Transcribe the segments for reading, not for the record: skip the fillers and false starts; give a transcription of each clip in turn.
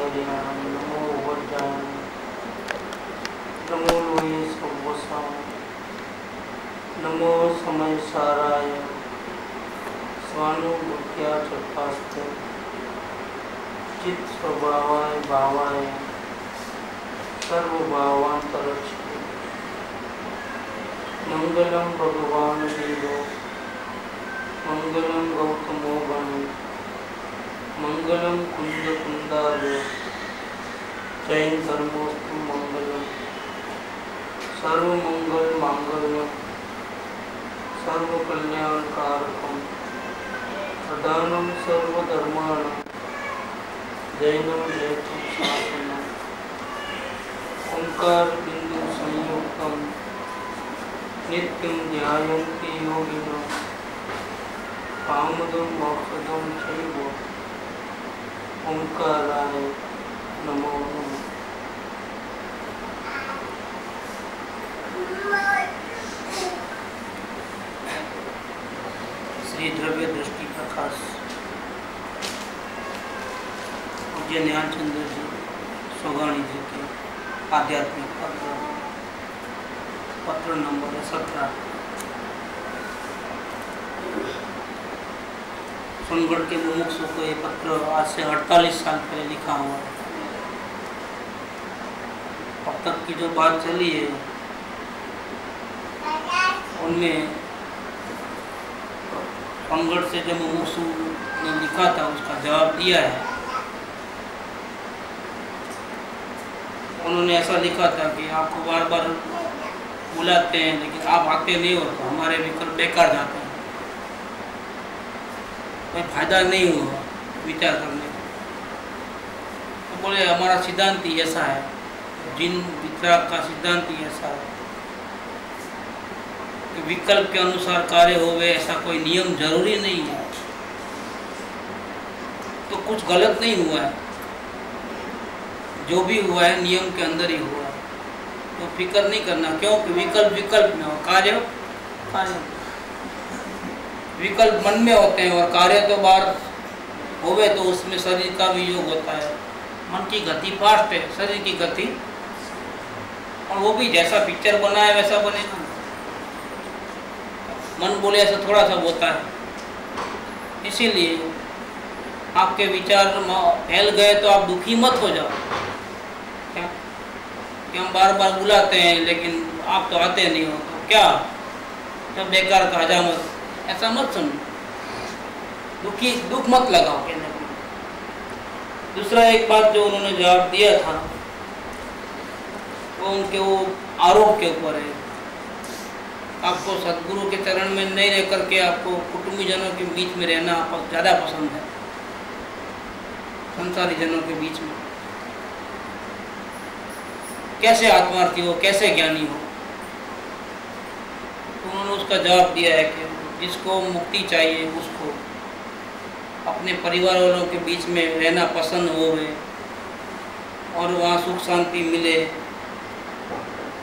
कल्याण नमो वज्राय नमो लोये सर्वसाय नमो समय साराय स्वानुभूत्या चपास्ते चित स्वभावाय भावाय सर्वभावांतरक्षते मंगलम भगवान देवो मंगलम गौतमो गणो मंगलम कुंद कुंदार्य जैन धर्मोस्तु मंगलम सर्वमंगल मांगल्यम सर्वकल्याणकारकम प्रधानम सर्वधर्माणां जैनम जयतु शासनम ओंकार बिंदु संयुक्तम नित्यं ध्यायन्ति योगिनः कामदं मोक्षदं चैव ओंकाराय नमो नमः। श्री द्रव्य दृष्टि प्रकाश पूज्य ज्ञानचंद्र जी सोगाणी जी के आध्यात्मिक पत्र नंबर 17 सोनगढ़ के मुमुक्षु को ये पत्र आज से 48 साल पहले लिखा हुआ है। अब तक की जो बात चली है उनमें सोनगढ़ से जो मुमुक्षु ने लिखा था उसका जवाब दिया है। उन्होंने ऐसा लिखा था कि आपको बार बार बुलाते हैं लेकिन आप आते नहीं हो तो हमारे विकल्प बेकार जाते हैं, कोई फायदा नहीं हुआ विचार करने का। तो बोले हमारा सिद्धांत ही ऐसा है, जिन वितराग का सिद्धांत ही ऐसा है कि विकल्प के अनुसार कार्य होवे, ऐसा कोई नियम जरूरी नहीं है। तो कुछ गलत नहीं हुआ है, जो भी हुआ है नियम के अंदर ही हुआ है, तो फिक्र नहीं करना। क्योंकि विकल्प विकल्प में हो, कार्य कार्य विकल्प मन में होते हैं और कार्य तो बाहर होवे तो उसमें शरीर का भी योग होता है। मन की गति फास्ट है, शरीर की गति, और वो भी जैसा पिक्चर बना है वैसा बनेगा। मन बोले ऐसा थोड़ा सा होता है। इसीलिए आपके विचार फैल गए तो आप दुखी मत हो जाओ क्या कि हम बार बार बुलाते हैं लेकिन आप तो आते नहीं हो, तो क्या तो बेकार का हजामत, ऐसा मत समझो, दुख मत लगाओ कहने को। दूसरा एक बात जो उन्होंने जवाब दिया था वो उनके वो आरोप के ऊपर है। आपको सदगुरु के चरण में नहीं रह करके आपको कुटुंबी जनों के बीच में रहना आपको ज़्यादा पसंद है, संसारी जनों के बीच में। कैसे आत्मार्थी हो, कैसे ज्ञानी हो? तो उन्होंने उसका जवाब दिया है कि जिसको मुक्ति चाहिए उसको अपने परिवार वालों के बीच में रहना पसंद हो और वहाँ सुख शांति मिले,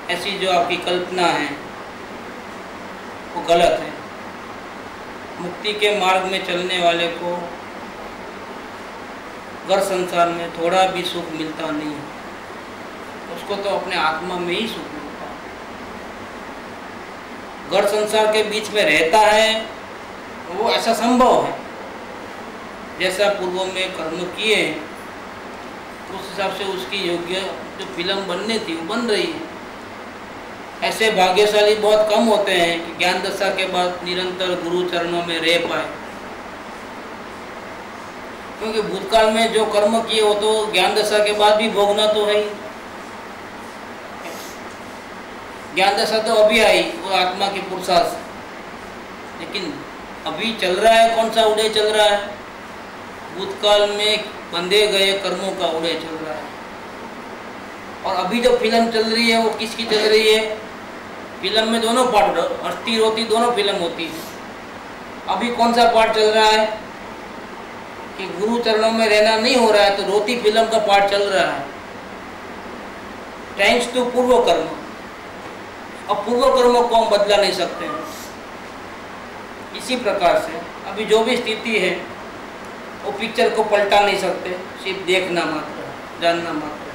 ऐसी जो आपकी कल्पना है वो गलत है। मुक्ति के मार्ग में चलने वाले को घर संसार में थोड़ा भी सुख मिलता नहीं है, उसको तो अपने आत्मा में ही सुख मिलता है। घर संसार के बीच में रहता है वो ऐसा संभव है, जैसा पूर्वों में कर्म किए उस हिसाब से उसकी योग्य जो फिल्म बननी थी वो बन रही है। ऐसे भाग्यशाली बहुत कम होते हैं कि ज्ञान दशा के बाद निरंतर गुरु चरणों में रह पाए, क्योंकि भूतकाल में जो कर्म किए वो तो ज्ञान दशा के बाद भी भोगना तो है ही। ज्ञान दशा तो अभी आई वो आत्मा के पुरुषार्थ, लेकिन अभी चल रहा है कौन सा उदय चल रहा है? भूतकाल में बंधे गए कर्मों का उदय चल रहा है। और अभी जो फिल्म चल रही है वो किसकी चल रही है? फिल्म में दोनों पार्ट, हस्ती रोती दोनों फिल्म होती है। अभी कौन सा पार्ट चल रहा है कि गुरु चरणों में रहना नहीं हो रहा है, तो रोती फिल्म का पार्ट चल रहा है, थैंक्स टू पूर्व कर्म। अब पूर्व कर्मों को हम बदला नहीं सकते हैं। इसी प्रकार से अभी जो भी स्थिति है वो पिक्चर को पलटा नहीं सकते, सिर्फ देखना मात्र है। जानना मात्र है।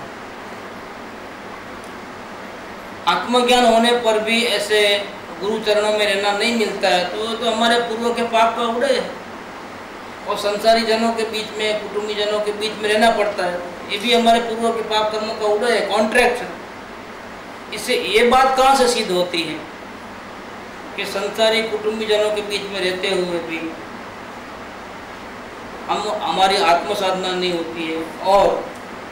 आत्मज्ञान होने पर भी ऐसे गुरु चरणों में रहना नहीं मिलता है तो हमारे पूर्व के पाप का उड़े है, और संसारी जनों के बीच में, कुटुंबी जनों के बीच में रहना पड़ता है, ये भी हमारे पूर्व के पाप कर्मों का उड़े है, कॉन्ट्रैक्ट। इससे ये बात कहाँ से सिद्ध होती है कि संसारी कुटुंबी जनों के बीच में रहते हुए भी हमारी आत्म साधना नहीं होती है और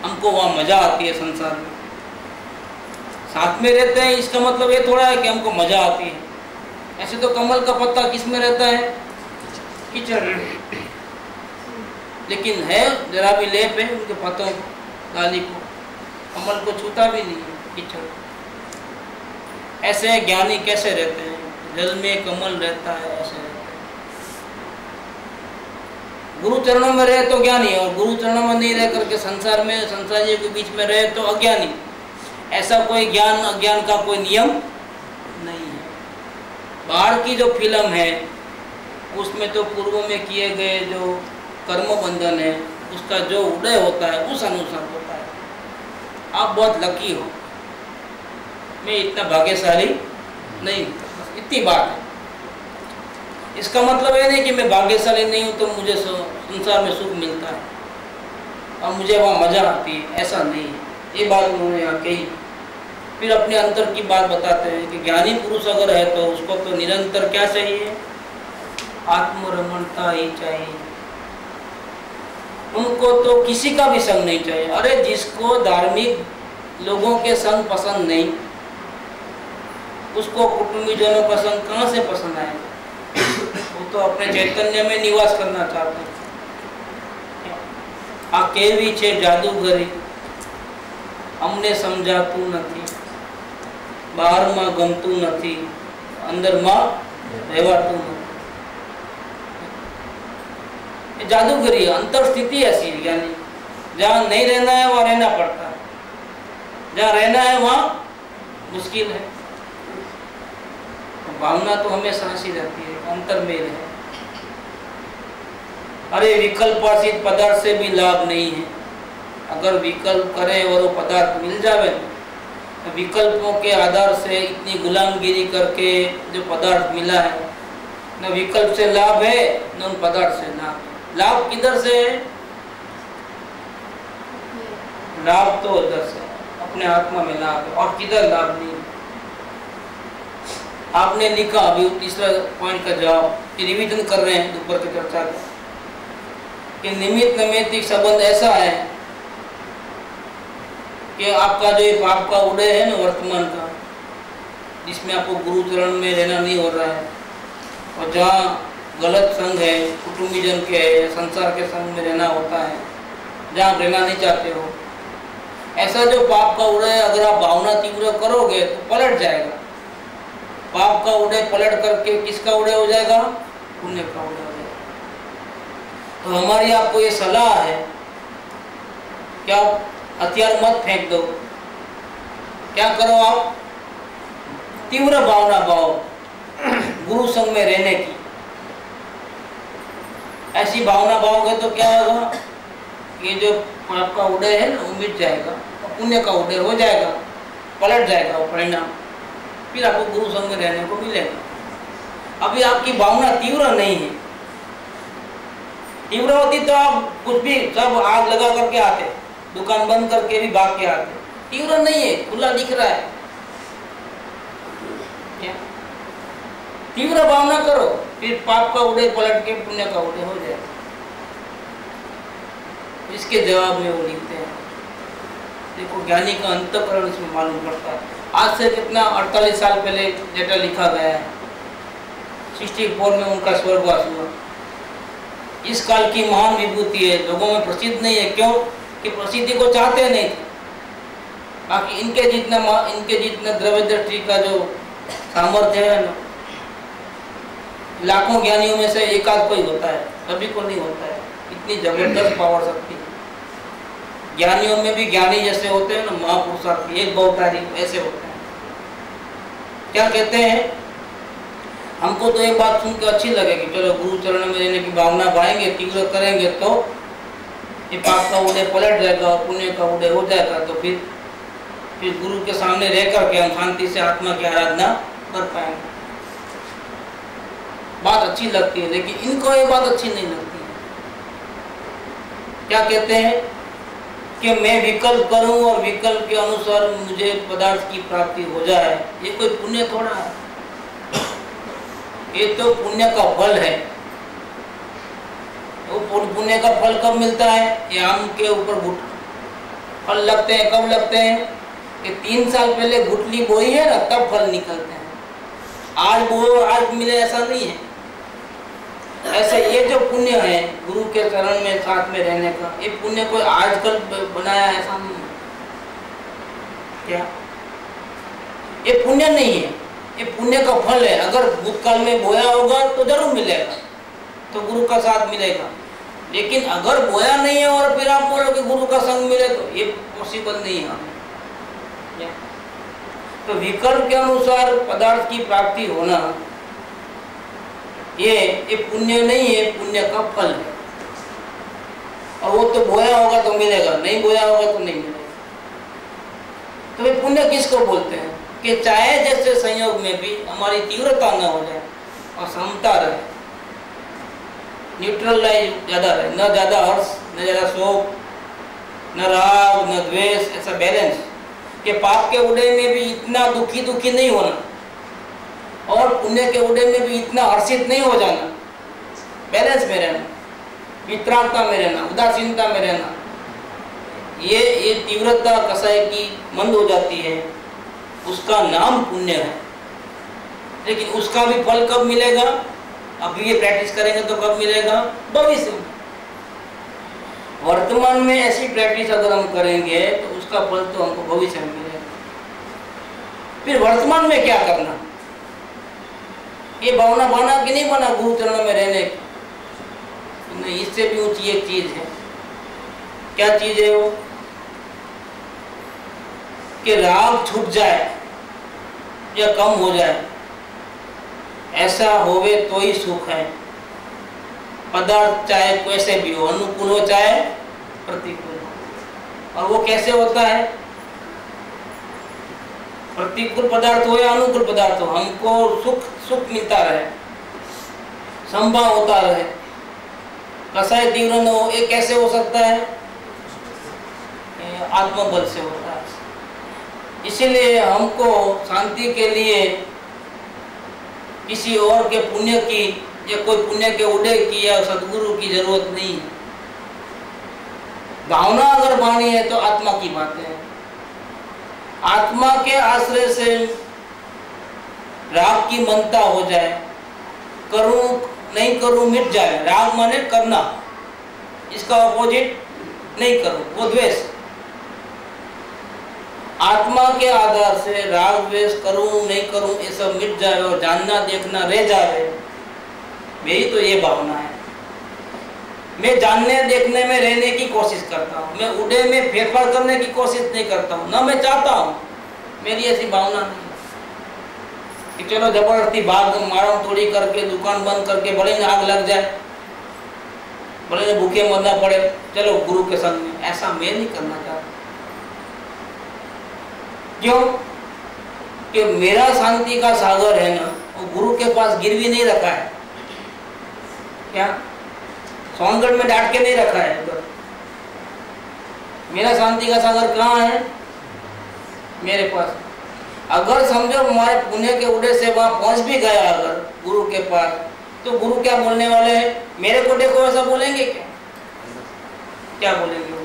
हमको वहाँ मजा आती है संसार में। साथ में रहते हैं इसका मतलब ये थोड़ा है कि हमको मजा आती है। ऐसे तो कमल का पत्ता किस में रहता है? कीचड़। लेकिन है जरा भी लेप है उनके पत्तों डाली को, कमल को छूता भी नहीं है कीचड़। ऐसे ज्ञानी कैसे रहते हैं? जल में कमल रहता है, ऐसे रहते हैं। गुरु चरणों में रहे तो ज्ञानी, और गुरु चरणों में नहीं रह करके संसार में, संसारियों के बीच में रहे तो अज्ञानी। ऐसा कोई ज्ञान अज्ञान का कोई नियम नहीं है। बाहर की जो फिल्म है उसमें तो पूर्व में किए गए जो कर्म बंधन है उसका जो उदय होता है उस अनुसार होता है। आप बहुत लकी हो, मैं इतना भाग्यशाली नहीं, इतनी बात है। इसका मतलब ये नहीं कि मैं भाग्यशाली नहीं हूँ तो मुझे संसार में सुख मिलता है और मुझे वहाँ मजा आती है, ऐसा नहीं है। ये बात उन्होंने यहाँ कही। फिर अपने अंतर की बात बताते हैं कि ज्ञानी पुरुष अगर है तो उसको तो निरंतर क्या चाहिए? आत्मरमणता ही चाहिए। उनको तो किसी का भी संग नहीं चाहिए। अरे जिसको धार्मिक लोगों के संग पसंद नहीं, उसको कुटुंबी जनों का संग कहाँ से पसंद आएगा? वो तो अपने चैतन्य में निवास करना चाहते हैं। आ केवी छे जादूगरी अमने समझातू नहीं, बाहर में गमतू नहीं, अंदर में रहवातू नहीं। जादूगरी अंतर स्थिति ऐसी है, यानी जहाँ नहीं रहना है वहाँ रहना पड़ता है, जहाँ रहना है वहाँ मुश्किल है। भावना तो हमेशा ऐसी रहती है, अंतर में है। अरे विकल्पाशीत पदार्थ से भी लाभ नहीं है। अगर विकल्प करे और वो पदार्थ मिल जावे तो विकल्पों के आधार से इतनी गुलामगिरी करके जो पदार्थ मिला है, न विकल्प से लाभ है न उन पदार्थ से लाभ। लाभ किधर से है? लाभ तो उधर से, अपने आत्मा में लाभ है, और किधर लाभ नहीं। आपने लिखा अभी तीसरा पॉइंट का जवाब, रिवीजन कर रहे हैं दोपहर की चर्चा का, कि निमित्त नैमित्तिक संबंध ऐसा है कि आपका जो ये पाप का उदय है ना वर्तमान का, जिसमें आपको गुरु चरण में रहना नहीं हो रहा है, और जहाँ गलत संग है, कुटुंबी जन के है, संसार के संग में रहना होता है, जहाँ रहना नहीं चाहते हो, ऐसा जो पाप का उदय अगर आप भावना तीव्र करोगे तो पलट जाएगा। पाप का उदय पलट करके किसका उदय हो जाएगा? पुण्य का उदय हो जाएगा। तो हमारी आपको ये सलाह है कि आप हथियार मत फेंक दो। क्या करो? आप तीव्र भावना भाव गुरु संग में रहने की। ऐसी भावना भावोगे तो क्या होगा? ये जो पाप का उदय है ना वो मिट जाएगा, पुण्य का उदय हो जाएगा, पलट जाएगा वो परिणाम, फिर आपको गुरु संग में रहने को मिलेगा। अभी आपकी भावना तीव्र नहीं है। तीव्र होती तो आप कुछ भी सब आग लगा करके आते, दुकान बंद करके भी भाग के आते। तीव्र नहीं है, खुला दिख रहा है। क्या? तीव्र भावना करो, फिर पाप का उदय पलट के पुण्य का उदय हो जाएगा। इसके जवाब में वो लिखते हैं, देखो ज्ञानी का अंतःकरण इसमें मालूम पड़ता है। आज से कितना 48 साल पहले डेटा लिखा गया है, 64 में उनका स्वर्गवास हुआ। इस काल की महान विभूति है, लोगों में प्रसिद्ध नहीं है। क्यों? कि प्रसिद्धि को चाहते नहीं थे। बाकी इनके जितना द्रव्य दृष्टि का जो सामर्थ्य है ना, लाखों ज्ञानियों में से एकाध कोई होता है, सभी को नहीं होता है। इतनी जबरदस्त पावर शक्ति है। ज्ञानियों में भी ज्ञानी जैसे होते हैं ना, महापुरुषार्थी, एक बहुतारी ऐसे होते हैं। क्या कहते हैं? हमको तो एक बात सुन के अच्छी लगेगी, चलो गुरु चरण में रहने की भावना पाएंगे, तीव्र करेंगे तो ये पाप का उदय पलट जाएगा और पुण्य का उदय हो जाएगा, तो फिर गुरु के सामने रह करके हम शांति से आत्मा की आराधना कर पाएंगे। बात अच्छी लगती है, लेकिन इनको ये बात अच्छी नहीं लगती है। क्या कहते हैं कि मैं विकल्प करूं और विकल्प के अनुसार मुझे पदार्थ की प्राप्ति हो जाए, ये कोई पुण्य थोड़ा है, ये तो पुण्य का फल है। वो पुण्य का फल कब मिलता है? ये आम के ऊपर फल लगते हैं। कब लगते हैं? कि 3 साल पहले गुठली बोई है ना, तब फल निकलते हैं। आज बोए आज मिले ऐसा नहीं है। ऐसे ये जो पुण्य है गुरु के चरण में साथ में रहने का, ये पुण्य कोई आजकल बनाया ऐसा नहीं है। क्या ये पुण्य नहीं है, ये पुण्य का फल है। अगर भूतकाल में बोया होगा तो जरूर मिलेगा, तो गुरु का साथ मिलेगा। लेकिन अगर बोया नहीं है और फिर आप बोलो कि गुरु का संग मिले, तो ये पॉसिबल नहीं है। तो विकल्प के अनुसार पदार्थ की प्राप्ति होना ये पुण्य नहीं है, पुण्य का फल है। और वो तो बोया होगा तो मिलेगा, नहीं बोया होगा तो नहीं मिलेगा। तो वे पुण्य किसको बोलते हैं? कि चाहे जैसे संयोग में भी हमारी तीव्रता न हो जाए और समता रहे, न्यूट्रलाइज ज्यादा रहे, न ज्यादा हर्ष, न ज्यादा शोक, न राग, न द्वेष, ऐसा बैलेंस। कि पाप के उदय में भी इतना दुखी नहीं होना और पुण्य के उदय में भी इतना हर्षित नहीं हो जाना, बैलेंस में रहना, वितरागता में रहना, उदासीनता में रहना। ये तीव्रता कसाय की मंद हो जाती है, उसका नाम पुण्य है। लेकिन उसका भी फल कब मिलेगा? अभी ये प्रैक्टिस करेंगे तो कब मिलेगा? भविष्य में। वर्तमान में ऐसी प्रैक्टिस अगर हम करेंगे तो उसका फल तो हमको भविष्य में मिलेगा। फिर वर्तमान में क्या करना? ये भावना बना कि नहीं बना गुरु चरणों में रहने की? नहीं, इससे भी ऊंची एक चीज है। क्या चीज है वो? कि राग छूट जाए या कम हो जाए, ऐसा होवे तो ही सुख है। पदार्थ चाहे कैसे भी हो, अनुकूल हो चाहे प्रतिकूल हो। और वो कैसे होता है? प्रतिकूल पदार्थ हो या अनुकूल पदार्थ हो, हमको सुख मिलता रहे, संभाव होता रहे, कसाय तीव्र न हो। ये कैसे हो सकता है? आत्मबल से होता है। इसीलिए हमको शांति के लिए किसी और के पुण्य की या कोई पुण्य के उदय की या सदगुरु की जरूरत नहीं है। भावना अगर बानी है तो आत्मा की बातें हैं। आत्मा के आश्रय से राग की मनता हो जाए, करूं नहीं करूं मिट जाए। राग माने करना, इसका अपोजिट नहीं करूं, वो द्वेष। आत्मा के आधार से राग द्वेष करूं नहीं करूं ये सब मिट जाए और जानना देखना रह जाए, मेरी तो ये भावना है। मैं जानने देखने में रहने की कोशिश करता हूँ, मैं उदय में फेरफार करने की कोशिश नहीं करता हूँ, ना मैं चाहता हूँ। मेरी ऐसी भावना नहीं कि चलो जबरदस्ती भाग मारम तोड़ी करके दुकान बंद करके भले आग लग जाए, भले भूखे मरना पड़े, चलो गुरु के संग में। ऐसा मैं नहीं करना चाहता। क्यों? कि मेरा शांति का सागर है ना, वो गुरु के पास गिरवी नहीं रखा है। क्या सोनगढ़ में डांट के नहीं रखा है उधर। मेरा शांति का सागर कहाँ है? मेरे पास। अगर समझो हमारे पुण्य के उदय से वहां पहुंच भी गया अगर गुरु के पास, तो गुरु क्या बोलने वाले हैं? मेरे को देखो ऐसा बोलेंगे क्या? क्या बोलेंगे?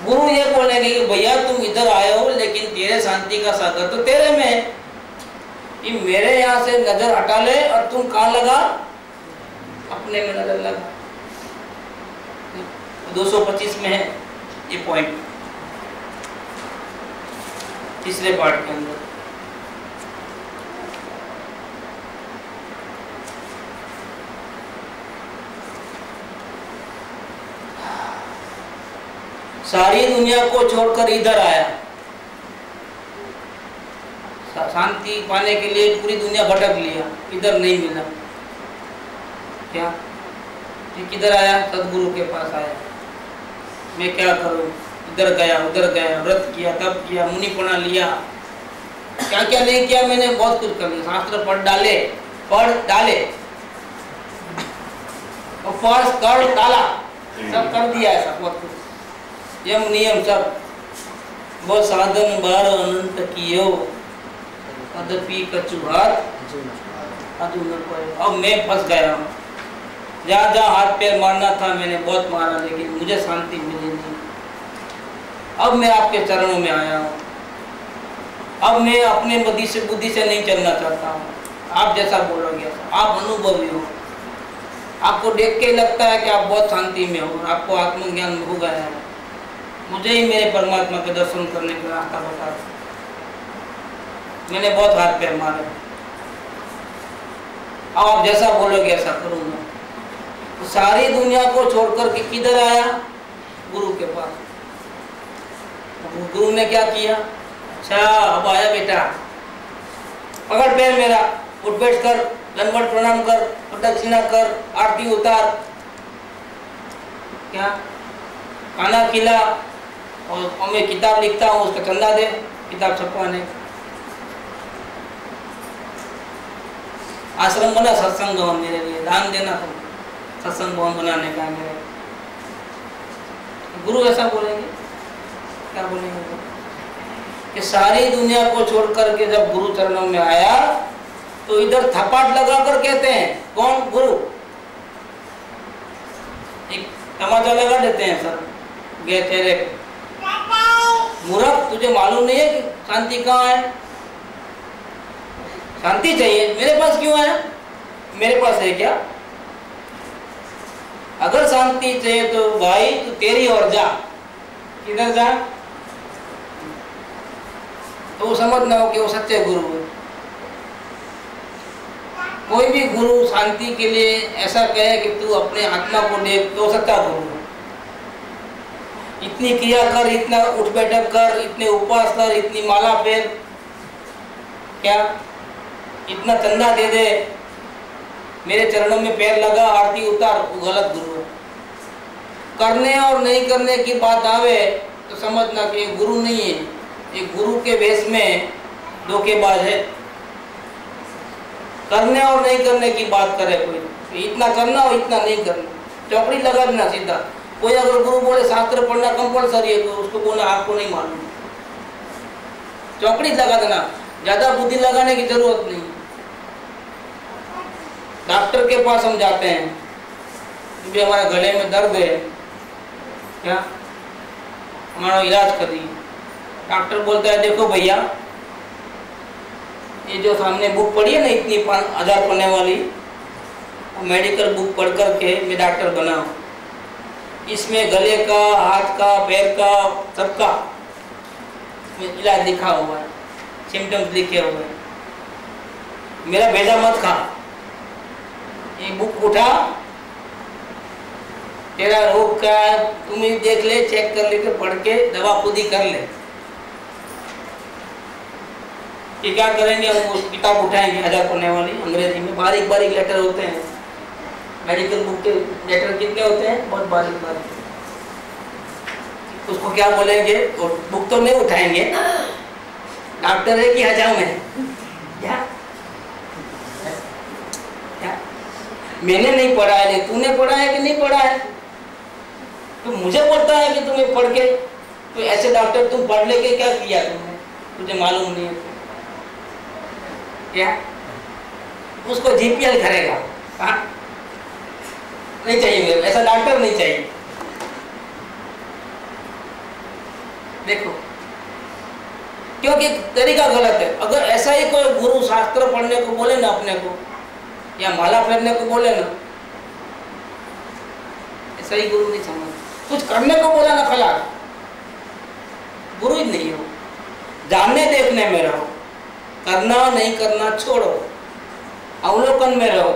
गुरु ये बोलेंगे कि भैया तुम इधर आए हो, लेकिन तेरे शांति का सागर तो तेरे में है, कि मेरे यहाँ से नजर हटा ले और तुम कहाँ लगा? अपने में नजर लगा। 225 में है ये पॉइंट, तीसरे पार्ट के अंदर। सारी दुनिया को छोड़कर इधर आया, शांति पाने के लिए पूरी दुनिया भटक लिया, इधर नहीं मिला। क्या ये किधर आया? सदगुरु के पास आया। मैं क्या करूं? इधर गया उधर गया, व्रत किया तब किया, मुनिपना लिया, क्या क्या नहीं किया मैंने, बहुत कुछ कर लिया। शास्त्र पढ़ डाले उपवास कर डाला, सब कर दिया है, सब बहुत कुछ, यम नियम सब, वो साधन बार अनंत कियो अदपि कछुहात अधु न पाए। अब मैं फंस गया हूँ, जहाँ जहाँ हाथ पैर मारना था मैंने बहुत मारा, लेकिन मुझे शांति मिली नहीं। अब मैं आपके चरणों में आया हूँ, अब मैं अपने बुद्धि से नहीं चलना चाहता हूँ, आप जैसा बोलोगे। आप अनुभवी हो, आपको देख के लगता है कि आप बहुत शांति में हो, आपको आत्मज्ञान हो गया है। मुझे ही मेरे परमात्मा के दर्शन करने का रास्ता बता। मैंने बहुत हाथ पैर मारे, अब आप जैसा बोलोगे ऐसा करूँगा। तो सारी दुनिया को छोड़कर के किधर आया? गुरु के पास। गुरु ने क्या किया? अच्छा अब आया बेटा, पकड़ पैर मेरा, उठ बैठ कर, दंडवत प्रणाम कर, प्रदक्षिणा कर, आरती उतार, क्या खाना खिला, और मैं किताब लिखता हूँ उसका चंदा दे, किताब छपवाने। आश्रम बना, सत्संग भवन मेरे लिए दान देना, तुम सत्संग भवन बनाने का मेरे। गुरु ऐसा बोलेंगे? क्या बोलेंगे? कि सारी दुनिया को छोड़ करके जब गुरु चरणों में आया तो इधर थपाट लगाकर कहते हैं, कौन? गुरु। एक तमाचा लगा देते हैं, सर गए तेरे मूर्ख, तुझे मालूम नहीं है कि शांति कहाँ है? शांति चाहिए, मेरे पास क्यों आया? मेरे पास है क्या? अगर शांति चाहिए तो भाई तू तेरी ओर जा। किधर जा? तो समझना हो कि वो सच्चे गुरु है। कोई भी गुरु शांति के लिए ऐसा कहे कि तू अपने आत्मा को देख, तो सच्चा गुरु है। इतनी क्रिया कर, इतना उठ बैठक कर, इतने उपवास कर, इतनी माला फेर, क्या इतना चंदा दे दे, मेरे चरणों में पैर लगा, आरती उतार, वो गलत गुरु है। करने और नहीं करने की बात आवे तो समझना कि गुरु नहीं है, ये गुरु के वेश में धोखेबाज है। करने और नहीं करने की बात करे कोई, इतना करना और इतना नहीं करना, चौकड़ी लगा देना सीधा। कोई अगर गुरु बोले शास्त्र पढ़ना कंपलसरी है तो उसको बोलना आपको नहीं मालूम, चौकड़ी लगा देना, ज्यादा बुद्धि लगाने की जरूरत नहीं। डॉक्टर के पास हम जाते हैं, क्योंकि हमारे गले में दर्द है, क्या हमारा इलाज करिए। डॉक्टर बोलता है देखो भैया, ये जो सामने बुक पढ़ी है ना इतनी 1000 पन्ने वाली, वो मेडिकल बुक पढ़ करके मैं डॉक्टर बना हूँ। इसमें गले का, हाथ का, पैर का, सबका इलाज लिखा हुआ है, सिम्टम्स लिखे हुए हैं। मेरा भेजा मत खा, ये बुक उठा, तेरा रोग क्या है तुम ही देख ले, चेक कर ले, पढ़ के दवा खुद ही कर ले। ये क्या करेंगे, हम उस किताब उठाएंगे 1000 पन्ने वाली, अंग्रेजी में बारीक बारीक लेटर होते हैं। मेडिकल बुक के लेटर कितने होते हैं? बहुत बारीक बारीक। उसको क्या बोलेंगे? और बुक तो नहीं उठाएंगे, डॉक्टर है कि हजाम है? क्या मैंने नहीं पढ़ा है, तूने पढ़ा है कि नहीं पढ़ा है? तो मुझे बोलता है कि तुम्हें पढ़ के, तो ऐसे डॉक्टर तुम पढ़ लेके क्या किया तुमने? तुझे मालूम नहीं है क्या? उसको जीपीएल करेगा। हाँ नहीं चाहिए मेरे, ऐसा डॉक्टर नहीं चाहिए। देखो क्योंकि तरीका गलत है। अगर ऐसा ही कोई गुरु शास्त्र पढ़ने को बोले ना अपने को, या माला फेरने को बोले ना, ऐसा ही गुरु नहीं समझ। कुछ करने को बोला ना खलास, गुरु ही नहीं हो। जानने देखने में रहो, करना नहीं करना छोड़ो, अवलोकन में रहो।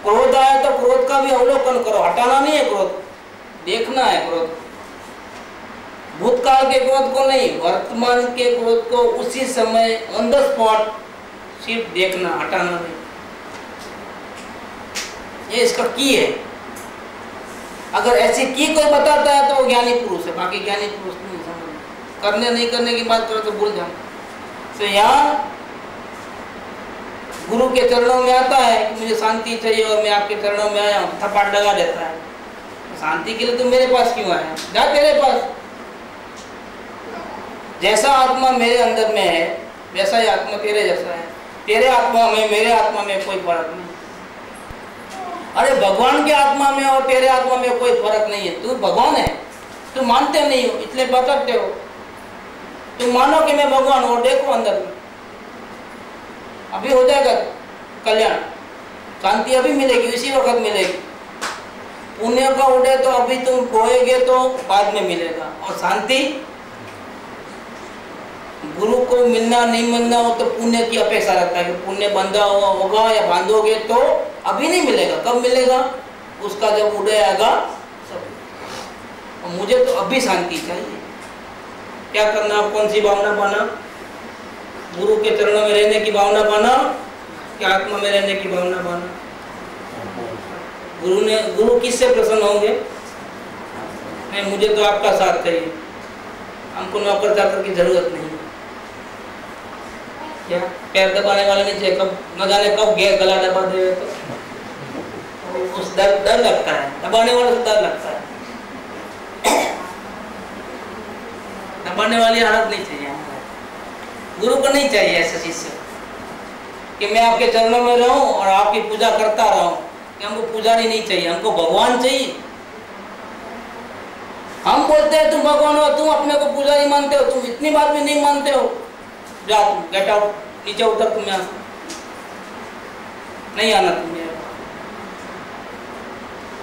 क्रोध आया तो क्रोध का भी अवलोकन करो, हटाना नहीं है क्रोध, देखना है क्रोध। भूतकाल के क्रोध को नहीं, वर्तमान के क्रोध को उसी समय ऑन द स्पॉट सिर्फ देखना, हटाना नहीं। ये इसका की है। अगर ऐसी की कोई बताता है तो वो ज्ञानी पुरुष है, बाकी ज्ञानी पुरुष नहीं समझ। करने नहीं करने की बात करो तो भूल जाओ। तो यहाँ गुरु के चरणों में आता है कि मुझे शांति चाहिए और मैं आपके चरणों में आया हूँ, थप्पड़ लगा देता है। शांति के लिए तुम मेरे पास क्यों आया, जा तेरे पास। जैसा आत्मा मेरे अंदर में है वैसा ही आत्मा तेरे जैसा है। तेरे आत्मा में मेरे आत्मा में कोई फर्क नहीं। अरे भगवान के आत्मा में और तेरे आत्मा में कोई फर्क नहीं है। तू भगवान है, तू मानते नहीं हो इसलिए भटकते हो। तुम मानो कि मैं भगवान हूँ, देखो अंदर में अभी हो जाएगा कल्याण। शांति अभी मिलेगी, इसी वक्त मिलेगी। पुण्य का उदय तो अभी तुम बोएगे तो बाद में मिलेगा। और शांति गुरु को मिलना नहीं मिलना वो तो पुण्य की अपेक्षा रखता है कि पुण्य बंधा हुआ होगा या बांधोगे तो अभी नहीं मिलेगा। कब मिलेगा, उसका जब उदय आएगा सब। मुझे तो अभी शांति चाहिए। क्या करना, कौन सी भावना बना, गुरु के चरणों में रहने की भावना बना कि आत्मा में रहने की भावना बना। गुरु किससे प्रसन्न होंगे, नहीं मुझे तो आपका साथ चाहिए, हमको नौकर चाकर की जरूरत नहीं। क्या पैर दबाने वाले नहीं चाहिए, कब न जाने कब गला दबा दे तो उस डर लगता है, दबाने वाले से डर लगता है। दबाने वाली हालत नहीं चाहिए। गुरु को नहीं चाहिए ऐसा शिष्य कि मैं आपके चरणों में रहूं और आपकी पूजा करता रहूं। कि हमको पुजारी नहीं चाहिए, हमको भगवान चाहिए। हम बोलते हैं तुम भगवान हो, तुम अपने को पुजारी मानते हो, तुम इतनी बात भी नहीं मानते हो। जा तुम, गेट आउट, नीचे उतर, तुम यहाँ नहीं आना तुम्हें।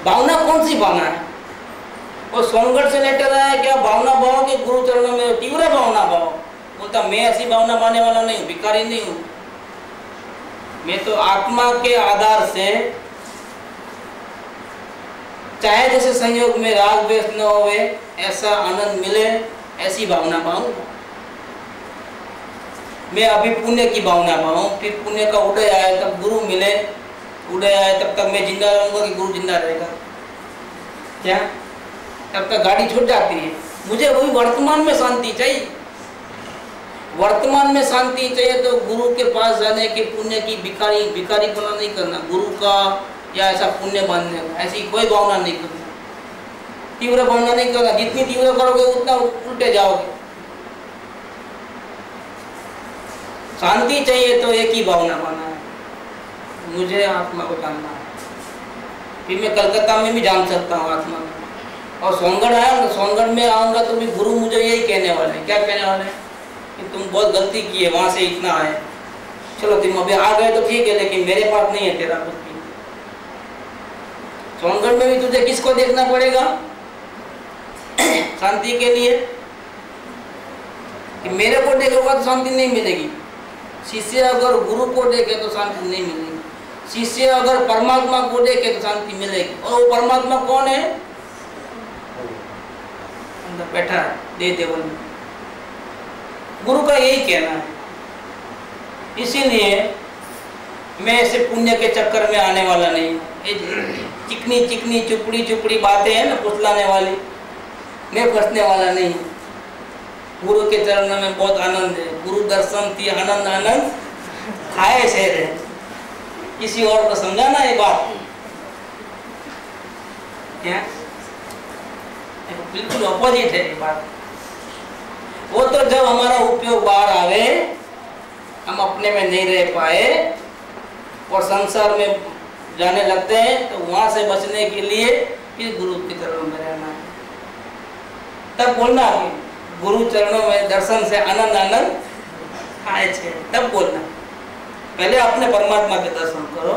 भावना कौन सी भावना है, वो सोनगढ़ से लेटर आया क्या भावना भाव के गुरु चरणों में तीव्र भावना भाव। बोलता मैं ऐसी भावना मानने वाला नहीं हूँ, भिखारी नहीं हूँ। मैं तो आत्मा के आधार से चाहे जैसे संयोग में राग द्वेष न होवे, ऐसा आनंद मिले, ऐसी भावना पाऊंगा। मैं अभी पुण्य की भावना पाऊं, फिर पुण्य का उदय आए तब गुरु मिले, उदय आए तब तक मैं जिंदा रहूंगा कि गुरु जिंदा रहेगा। क्या तब तक गाड़ी छूट जाती है। मुझे वही वर्तमान में शांति चाहिए। वर्तमान में शांति चाहिए तो गुरु के पास जाने के पुण्य की भिखारी बना नहीं करना, गुरु का या ऐसा पुण्य बांधने का, ऐसी कोई भावना नहीं करना, तीव्र भावना नहीं करना। जितनी तीव्र करोगे उतना उल्टे जाओगे। शांति चाहिए तो एक ही भावना माना है, मुझे आत्मा को जानना है। फिर मैं कलकत्ता में भी जान सकता हूँ आत्मा में। और सोनगढ़ आया ना, सोनगढ़ में आऊँगा तो भी गुरु मुझे यही कहने वाले हैं। क्या कहने वाले हैं कि तुम बहुत गलती की है, वहाँ से इतना आए, चलो तुम अभी आ गए तो ठीक है, लेकिन मेरे पास नहीं है तेरा कुछ भी। सोनगढ़ में भी तुझे किसको देखना पड़ेगा शांति के लिए, कि मेरे को देखोगा तो शांति नहीं मिलेगी। शिष्य अगर गुरु को देखे तो शांति नहीं मिलेगी। शिष्य अगर परमात्मा को देखे तो शांति मिलेगी। और वो परमात्मा कौन है, अंदर बैठा है दे देवल में। गुरु का यही कहना है। इसीलिए मैं ऐसे पुण्य के चक्कर में आने वाला नहीं। चिकनी चिकनी चुपड़ी बातें हैं ना फुसलाने वाली, मैं फंसने वाला नहीं। गुरु के चरणों में बहुत आनंद है। गुरु दर्शन थी आनंद आनंद खाए शहर है। किसी और को समझाना ये बात क्या, बिल्कुल अपोजिट है ये बात। वो तो जब हमारा उपयोग बाहर आवे, हम अपने में नहीं रह पाए और संसार में जाने लगते हैं, तो वहां से बचने के लिए फिर गुरु के चरणों में रहना है। तब बोलना कि गुरु चरणों में दर्शन से आनंद आनंद आए छे, तब बोलना। पहले अपने परमात्मा के दर्शन करो,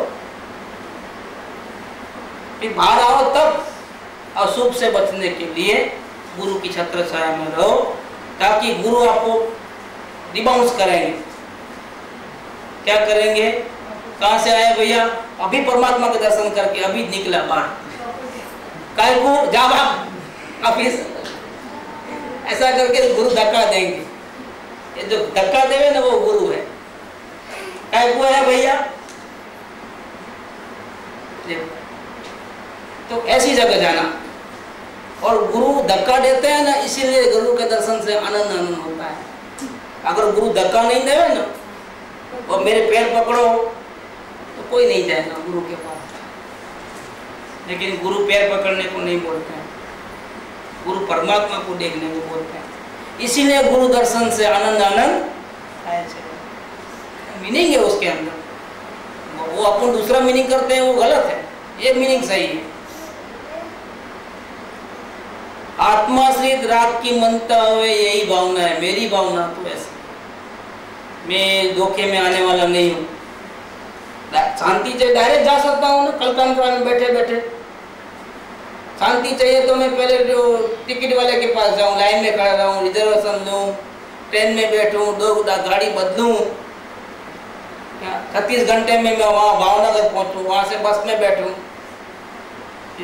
फिर बाहर आओ। तब अशुभ से बचने के लिए गुरु की छत्र छाया में रहो, ताकि गुरु आपको रिबाउंस करेंगे। क्या करेंगे, कहाँ से आए भैया, अभी परमात्मा के दर्शन करके अभी निकला बाहर, काय को जा भाग ऑफिस, ऐसा करके गुरु धक्का देंगे। ये जो धक्का देवे ना वो गुरु है। काय को है भैया, तो ऐसी जगह जाना और गुरु धक्का देते हैं ना, इसीलिए गुरु के दर्शन से आनंद आनंद होता है। अगर गुरु धक्का नहीं देवे ना और मेरे पैर पकड़ो तो कोई नहीं जाएगा गुरु के पास। लेकिन गुरु पैर पकड़ने को नहीं बोलते हैं, गुरु परमात्मा को देखने को बोलते हैं। इसीलिए गुरु दर्शन से आनंद आनंद आए। मीनिंग है उसके अंदर, वो अपन दूसरा मीनिंग करते हैं, वो गलत है, ये मीनिंग सही है। आत्माश्रित राग की मनता हुए, यही भावना है मेरी भावना। तो ऐसे मैं धोखे में आने वाला नहीं हूँ। शांति चाहिए डायरेक्ट जा सकता हूँ ना, कल्पना में बैठे बैठे। शांति चाहिए तो मैं पहले जो टिकट वाले के पास जाऊँ, लाइन में खड़ा रहूँ, रिजर्वेशन लूँ, ट्रेन में बैठूँ, 2 गाड़ी बदलूँ, 36 घंटे में मैं वहाँ भावनगर पहुँचूँ, वहाँ से बस में बैठूँ,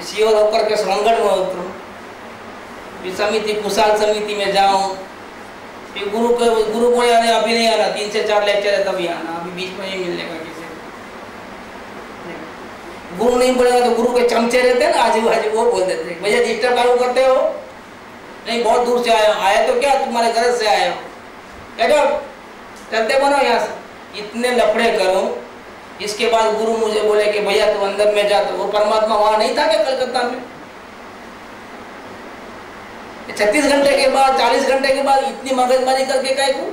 सीओर होकर के सोनगढ़ में उतरूँ, फिर समिति कुशाल समिति में जाऊँ, फिर गुरु को आने अभी नहीं आना, 3 से 4 लेक्चर है तभी आना, अभी बीच में नहीं मिलने का किसी। गुरु नहीं बोलेगा तो गुरु के चमचे रहते हैं ना आजू बाजू, वो बोल देते हैं भैया डिस्टर्ब कारू करते हो, नहीं बहुत दूर से आए तो क्या तुम्हारे घर से आए हो, कहो चलते बनो यहाँ से। इतने लफड़े करूं, इसके बाद गुरु मुझे बोले कि भैया तू अंदर में जा, तो वो परमात्मा वहां नहीं था क्या कलकत्ता में? 36 घंटे के बाद, 40 घंटे के बाद इतनी मगजमारी करके काय को?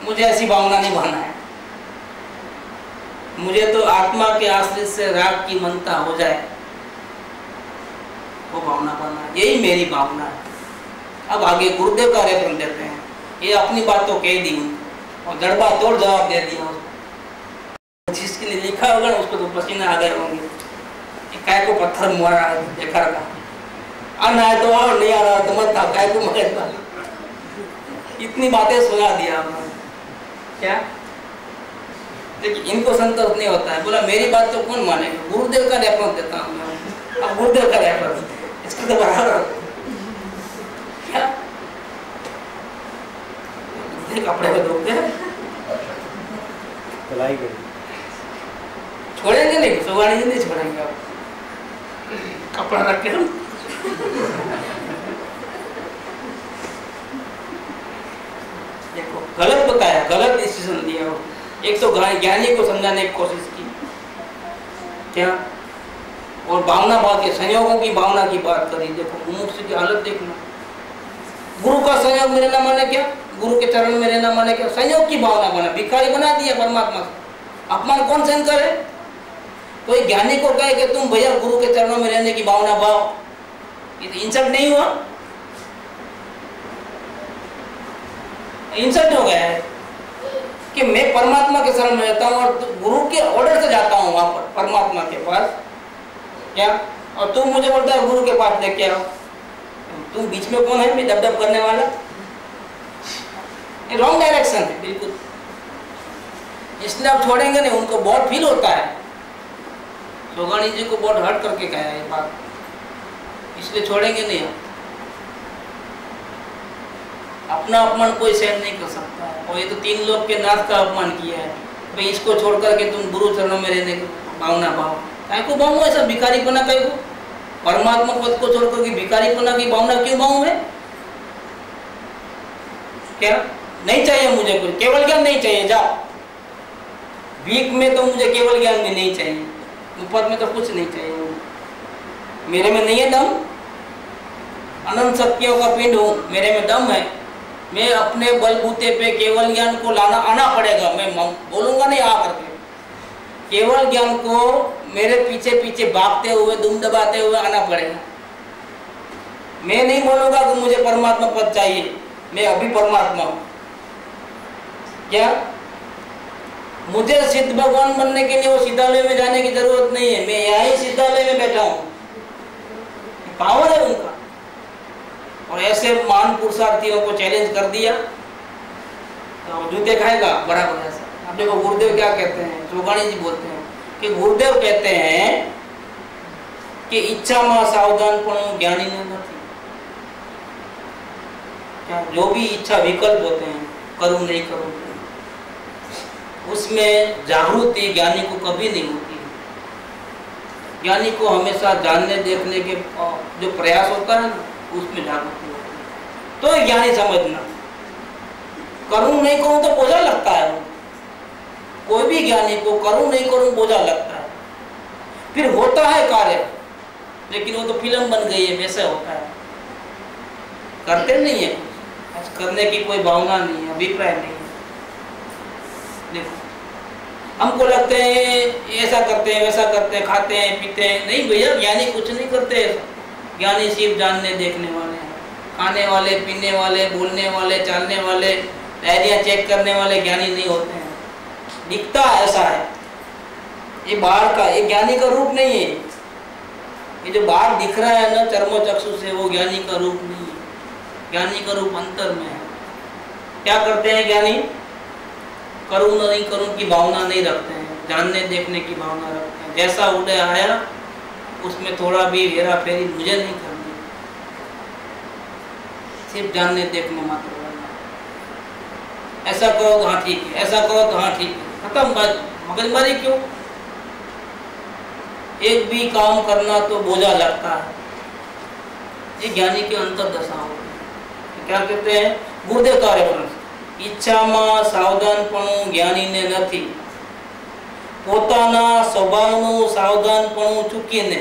मुझे ऐसी भावना नहीं बना है। मुझे तो आत्मा के आश्रित से राग की मनता हो जाए, वो भावना बना, यही मेरी भावना है। अब आगे गुरुदेव का रेफरेंस देते हैं, ये अपनी बात तो कह दी और जड़बा तोड़ जवाब दे दिया। जिसके लिए लिखा होगा उसको तो पसीना आ गए होंगे, काय को पत्थर मारा है देखा रखा, आना है तो आओ, नहीं आ रहा तो मत आओ, काय को मगज। इतनी बातें सुना दिया आपने क्या? लेकिन इनको संतोष नहीं होता है। बोला मेरी बात तो कौन मानेगा, गुरुदेव का रेफरेंस देता हूँ मैं। अब गुरुदेव का रेफरेंस इसका तो बराबर क्या कपड़े में धोते हैं, छोड़ेंगे नहीं, सुगानी नहीं छोड़ेंगे। अब कपड़ा रख के हम देखो गलत बताया, गलत डिसीजन दिया। एक तो ज्ञानी को समझाने की कोशिश की क्या, और भावना बात के संयोगों की भावना की बात करी। देखो मुमुक्षु की हालत देखना, गुरु का संयोग में रहना माने क्या, गुरु के चरण में रहना माने क्या, संयोग की भावना बना, भिखारी बना दिया परमात्मा से। अपमान कौन सहन करे? कोई ज्ञानी को कहे कि तुम भैया गुरु के चरणों में रहने की भावना भाव, ये तो इंसल्ट नहीं हुआ? इंसल्ट हो गया है कि मैं परमात्मा के शरण में रहता हूँ और गुरु के ऑर्डर से जाता हूँ वहां पर परमात्मा के पास क्या, और तुम मुझे बोलता है गुरु के पास लेके आओ। तुम बीच में कौन है? मैं डब करने वाला? ये रॉन्ग डायरेक्शन है बिल्कुल। इसलिए आप छोड़ेंगे नहीं, उनको बहुत फील होता है। सोगानी जी को बहुत हर्ट करके कहा है ये बात, इसलिए छोड़ेंगे नहीं आप। अपना अपमान कोई सहन नहीं कर सकता है, और ये तो 3 लोग के नाथ का अपमान किया है। भाई इसको छोड़ करके तुम गुरु चरणों में रहने की भावना भाव, काय को भाव ऐसा भिखारीपना? काय को परमात्मा पद को छोड़ करके भिखारीपना की भावना क्यों भाव है? क्या नहीं चाहिए मुझे कुछ, केवल ज्ञान नहीं चाहिए, जाओ। भीख में तो मुझे केवल ज्ञान में नहीं चाहिए, ऊपर में तो कुछ नहीं चाहिए। मेरे में नहीं है दम, अनंत शक्तियों का पिंड हूँ, मेरे में दम है। मैं अपने बलबूते पे केवल ज्ञान को लाना आना पड़ेगा। मैं बोलूंगा नहीं आ करके, केवल ज्ञान को मेरे पीछे पीछे भागते हुए दुम दबाते हुए आना पड़ेगा। मैं नहीं बोलूंगा कि मुझे परमात्मा पद चाहिए, मैं अभी परमात्मा हूँ। क्या मुझे सिद्ध भगवान बनने के लिए वो सिद्धालय में जाने की जरूरत नहीं है, मैं यहाँ ही सिद्धालय में बैठा हूँ। पावर है उनका। और ऐसे महान पुरुषार्थियों को चैलेंज कर दिया तो जूते खाएगा बराबर ऐसा। अब देखो गुरुदेव क्या कहते हैं, सोगानी जी बोलते हैं कि गुरुदेव कहते हैं कि इच्छा में सावधान पण ज्ञानी ने नहीं। क्या जो भी इच्छा विकल्प होते हैं, करूं नहीं करूं, उसमें जागृति ज्ञानी को कभी नहीं होती। ज्ञानी को हमेशा जानने देखने के जो प्रयास होता है ना, उसमें जागृति होती है। तो ज्ञानी समझना, करूं नहीं करूं तो बोझा लगता है। कोई भी ज्ञानी को करूं नहीं करूं बोझा लगता है। फिर होता है कार्य, लेकिन वो तो फिल्म बन गई है, वैसे होता है, करते नहीं है, करने की कोई भावना नहीं है, अभिप्राय नहीं है। देखो, हमको लगते हैं ऐसा करते हैं वैसा करते हैं, खाते हैं पीते हैं, नहीं भैया, ज्ञानी कुछ नहीं करते ऐसा। ज्ञानी सिर्फ जानने देखने वाले हैं, खाने वाले, पीने वाले, बोलने वाले, चालने वाले, डायरिया चेक करने वाले ज्ञानी नहीं होते हैं। दिखता ऐसा है, ये बाहर का, ये ज्ञानी का रूप नहीं है। ये जो बाहर दिख रहा है ना चर्मोचक्षु से, वो ज्ञानी का रूप नहीं है। ज्ञानी का रूप अंतर में है। क्या करते हैं ज्ञानी? करूं ना नहीं करूं की भावना नहीं रखते हैं, जानने देखने की भावना रखते हैं। जैसा उदय आया उसमें थोड़ा भी हेरा फेरी मुझे नहीं करनी, सिर्फ जानने देखने मात्र करना। ऐसा करो तो हाँ ठीक है, ऐसा करो तो हाँ ठीक है, खत्म बात। मगजमारी क्यों? एक भी काम करना तो बोझा लगता है। ये ज्ञानी के अंतर दशा होती है। क्या कहते हैं गुरुदेव का रेफरेंस, ઈચ્છામાં સાવધાનપણું જ્ઞાનીને નથી, પોતાના સ્વભાવનું સાવધાનપણું ચૂકીને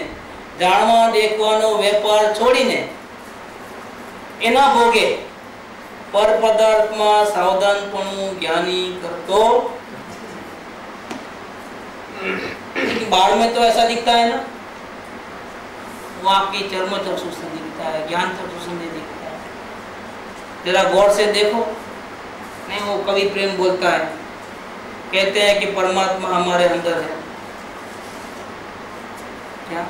જાણવા દેખવાનો વેપાર છોડીને એના ભોગે પર પદાર્થમાં સાવધાનપણું જ્ઞાની કરતો। बाढ़ में तो ऐसा दिखता है ना, वो आपकी चर्म चक्षु से दिखता है, ज्ञान चक्षु से नहीं दिखता है। जरा गौर से देखो, नहीं वो कवि प्रेम बोलता है, कहते हैं कि परमात्मा हमारे अंदर है। क्या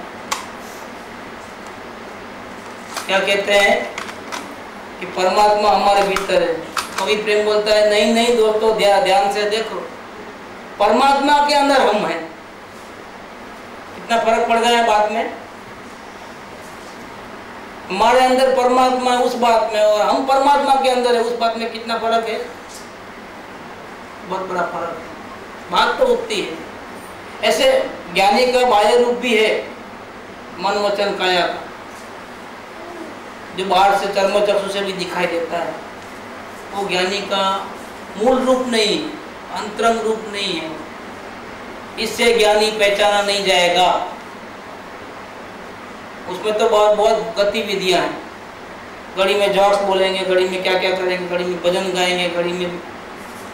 क्या कहते हैं कि परमात्मा हमारे भीतर है। कवि प्रेम बोलता है नहीं नहीं दोस्तों, ध्यान से देखो, परमात्मा के अंदर हम हैं। कितना फर्क पड़ गया है बात में। हमारे अंदर परमात्मा है उस बात में, और हम परमात्मा के अंदर है उस बात में कितना फर्क है? बहुत बड़ा फर्क है। बात तो उतनी है। ऐसे ज्ञानी का बाह्य रूप भी है, मन वचन काया का, जो बाहर से चर्म चक्षु से भी दिखाई देता है। वो ज्ञानी का मूल रूप नहीं, अंतरंग रूप नहीं है। इससे ज्ञानी पहचाना नहीं जाएगा। उसमें तो बहुत गतिविधियां हैं। घड़ी में जॉक्स बोलेंगे, घड़ी में क्या क्या करेंगे, घड़ी में भजन गाएंगे, घड़ी में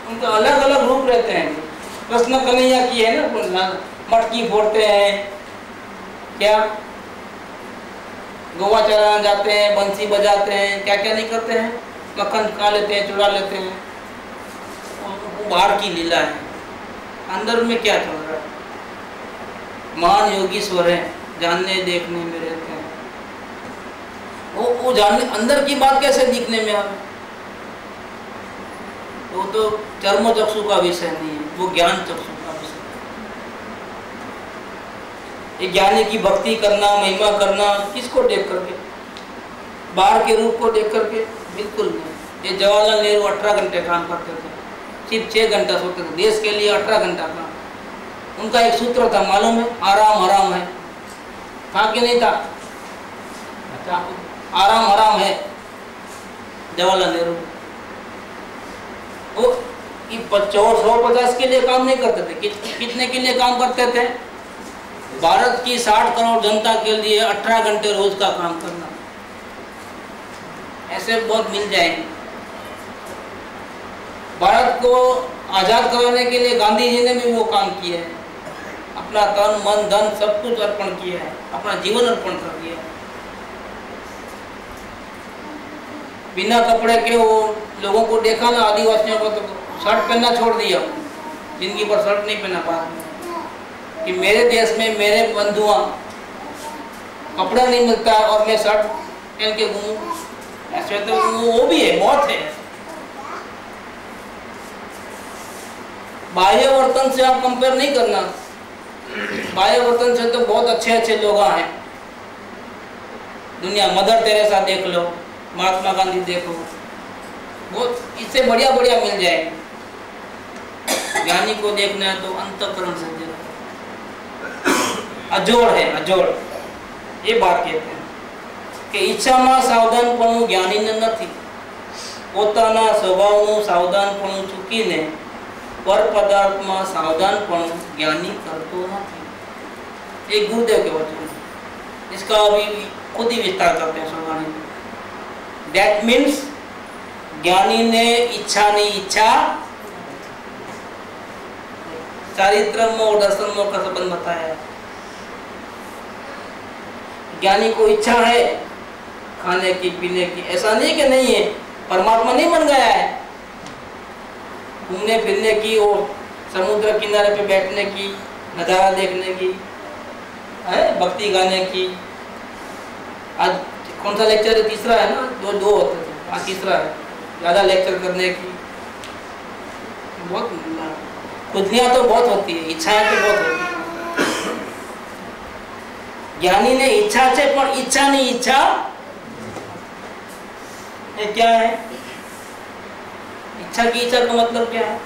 उनका अलग अलग रूप रहते हैं। कृष्ण कन्हैया की है ना, मटकी फोड़ते हैं, क्या गोवा चराने जाते हैं, बंसी बजाते हैं, क्या क्या नहीं करते हैं, मक्खन खा लेते हैं, चुरा लेते हैं। वो बाहर की लीला है, अंदर में क्या चल रहा है? महान योगीश्वर है, जानने देखने में रहते हैं। वो जानने, अंदर की बात कैसे दिखने में आवे? वो तो चर्म चक्षु का विषय नहीं है, वो ज्ञान चक्षु का विषय है। ये ज्ञानी की भक्ति करना, महिमा करना किसको देख करके? बाहर के रूप को देख करके? बिल्कुल नहीं। ये जवाहरलाल नेहरू 18 घंटे काम करते थे, सिर्फ 6 घंटा सोते थे, देश के लिए 18 घंटा काम। उनका एक सूत्र था, मालूम है? आराम हराम है। था कि नहीं था? अच्छा, आराम हराम है। जवाहरलाल नेहरू वो 150 के लिए काम नहीं करते थे। कितने के लिए काम करते थे? भारत की 60 करोड़ जनता के लिए 18 घंटे रोज का काम करना। ऐसे बहुत मिल जाएंगे। भारत को आजाद कराने के लिए गांधी जी ने भी वो काम किया है, अपना तन मन धन सब कुछ अर्पण किया है, अपना जीवन अर्पण कर दिया है। बिना कपड़े के वो लोगों को देखा ना, आदिवासियों को तो शर्ट पहनना छोड़ दिया, जिंदगी भर शर्ट नहीं पहना पाते। कि मेरे देश में मेरे बंधुआ कपड़ा नहीं मिलता और मैं शर्ट पहन के घूमूं, ऐसे तो वो भी है, बहुत है। बाह्य वर्तन से आप कंपेयर नहीं करना। बाह्य वर्तन से तो बहुत अच्छे अच्छे लोग हैं दुनिया। मदर तेरेसा देख लो, महात्मा गांधी देखो, बहुत इससे बढ़िया बढ़िया मिल जाएंगे। ज्ञानी को देखना है तो अंतःकरण से देखो। अजोड़ है, अजोड़। ये बात कहते हैं कि ઈચ્છામાં સાવધાનપણું જ્ઞાનીને નથી, પોતાના સ્વભાવનું સાવધાનપણું ચૂકીને પર પદાર્થમાં સાવધાનપણું જ્ઞાની કરતો નથી। ये गुरुदेव के वचन, इसका अभी खुद ही विस्तार करते हैं स्वामी। दैट मीन्स ज्ञानी ने इच्छा नहीं, इच्छा चारित्र में और दर्शन में का संबंध बताया। ज्ञानी को इच्छा है खाने की, पीने की, ऐसा नहीं कि नहीं है, परमात्मा नहीं बन गया है। घूमने फिरने की और समुद्र किनारे पे बैठने की, नज़ारा देखने की, है भक्ति गाने की। आज कौन सा लेक्चर है? तीसरा है ना, दो होते थे, आज तीसरा है। ज़्यादा लेक्चर करने की बहुत खुजलियाँ तो बहुत होती है, इच्छाएं तो बहुत होती है। ज्ञानी ने इच्छा से, पर इच्छा नहीं, इच्छा ये क्या है? इच्छा की इच्छा का मतलब क्या है?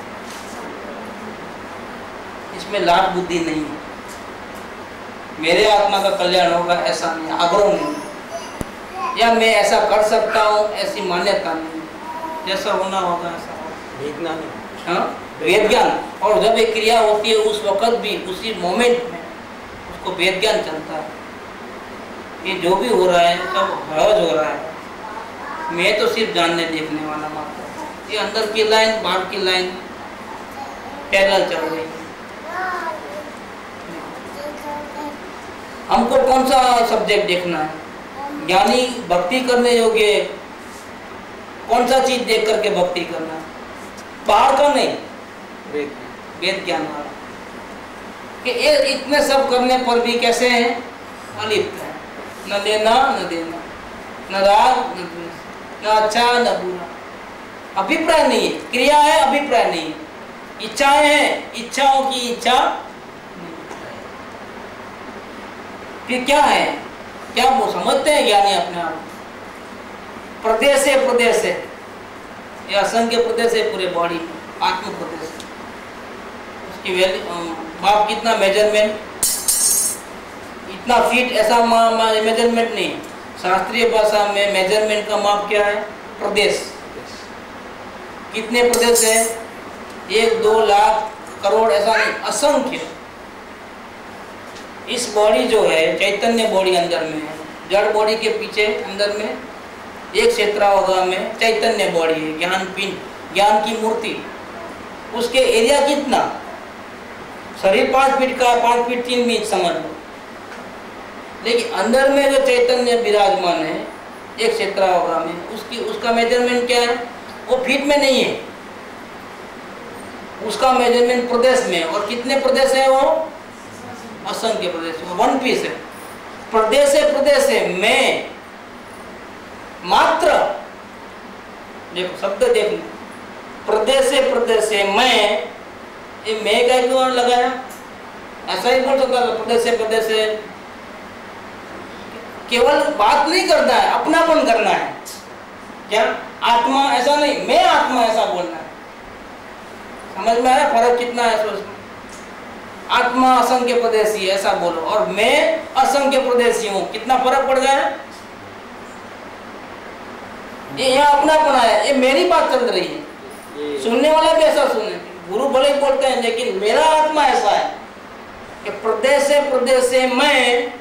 इसमें लाभ बुद्धि नहीं है, मेरे आत्मा का कल्याण होगा ऐसा नहीं, आग्रह नहीं, या मैं ऐसा कर सकता हूँ ऐसी मान्यता नहीं, जैसा होना होगा ऐसा होगा। हाँ, वेद ज्ञान। और जब एक क्रिया होती है उस वक्त भी, उसी मोमेंट में उसको वेद ज्ञान चलता है। ये जो भी हो रहा है सब सहज हो रहा है, मैं तो सिर्फ जानने देखने वाला मात्र। ये अंदर की लाइन बाहर की लाइन पैरेलल चल रही है। हमको कौन सा सब्जेक्ट देखना है? ज्ञानी भक्ति करने योग्य कौन सा चीज देख करके भक्ति करना है? बाहर का नहीं, वेद ज्ञान वाला। कि ये इतने सब करने पर भी कैसे हैं? अलिप्त है, न लेना न देना, न राग न द्वेष, न अच्छा न बुरा। अभिप्राय नहीं है, क्रिया है, अभिप्राय नहीं है। इच्छाएं हैं, इच्छाओं की इच्छा नहीं। फिर क्या है? क्या वो समझते हैं ज्ञानी अपने आप? प्रदेश है, प्रदेश है, ये असंख्य प्रदेश है पूरे बॉडी में, आत्म प्रदेश। उसकी वैल्यू माप कितना? मेजरमेंट इतना फीट, ऐसा मेजरमेंट नहीं। शास्त्रीय भाषा में मेजरमेंट का माप क्या है? प्रदेश। कितने प्रदेश है? 1-2 लाख करोड़, ऐसा नहीं, असंख्य। इस बॉडी जो है चैतन्य बॉडी अंदर में है, जड़ बॉडी के पीछे अंदर में एक क्षेत्रावगा में चैतन्य बॉडी है, ज्ञान पिंड, ज्ञान की मूर्ति। उसके एरिया कितना? शरीर 5 फीट का, 5 फीट 3 इंच समझ लो, लेकिन अंदर में जो चैतन्य विराजमान है एक क्षेत्रावगा में, उसका मेजरमेंट क्या है? वो फीट में नहीं है, उसका मेजरमेंट प्रदेश में। और कितने प्रदेश है? वो असंख्य प्रदेश, वन पीस है। प्रदेश है, प्रदेश है, मैं मात्र, देखो शब्द देखो, प्रदेश है, प्रदेश है, मैं। ये मैं का क्यों लगाया? ऐसा ही बोल सकता है, प्रदेश है, प्रदेश है। केवल बात नहीं करना है, अपनापन करना है। क्या आत्मा? ऐसा नहीं, मैं आत्मा, ऐसा बोलना है। समझ में आया फर्क कितना है सोच में? आत्मा असंख्य प्रदेशी, ऐसा बोलो, और मैं असंख्य प्रदेशी हूँ, कितना फर्क पड़ गया है? ये यहाँ अपनापन है, ये मेरी बात चल रही है, सुनने वाला भी ऐसा सुने। गुरु भले ही बोलते हैं, लेकिन मेरा आत्मा ऐसा है कि प्रदेश है, प्रदेश है, मैं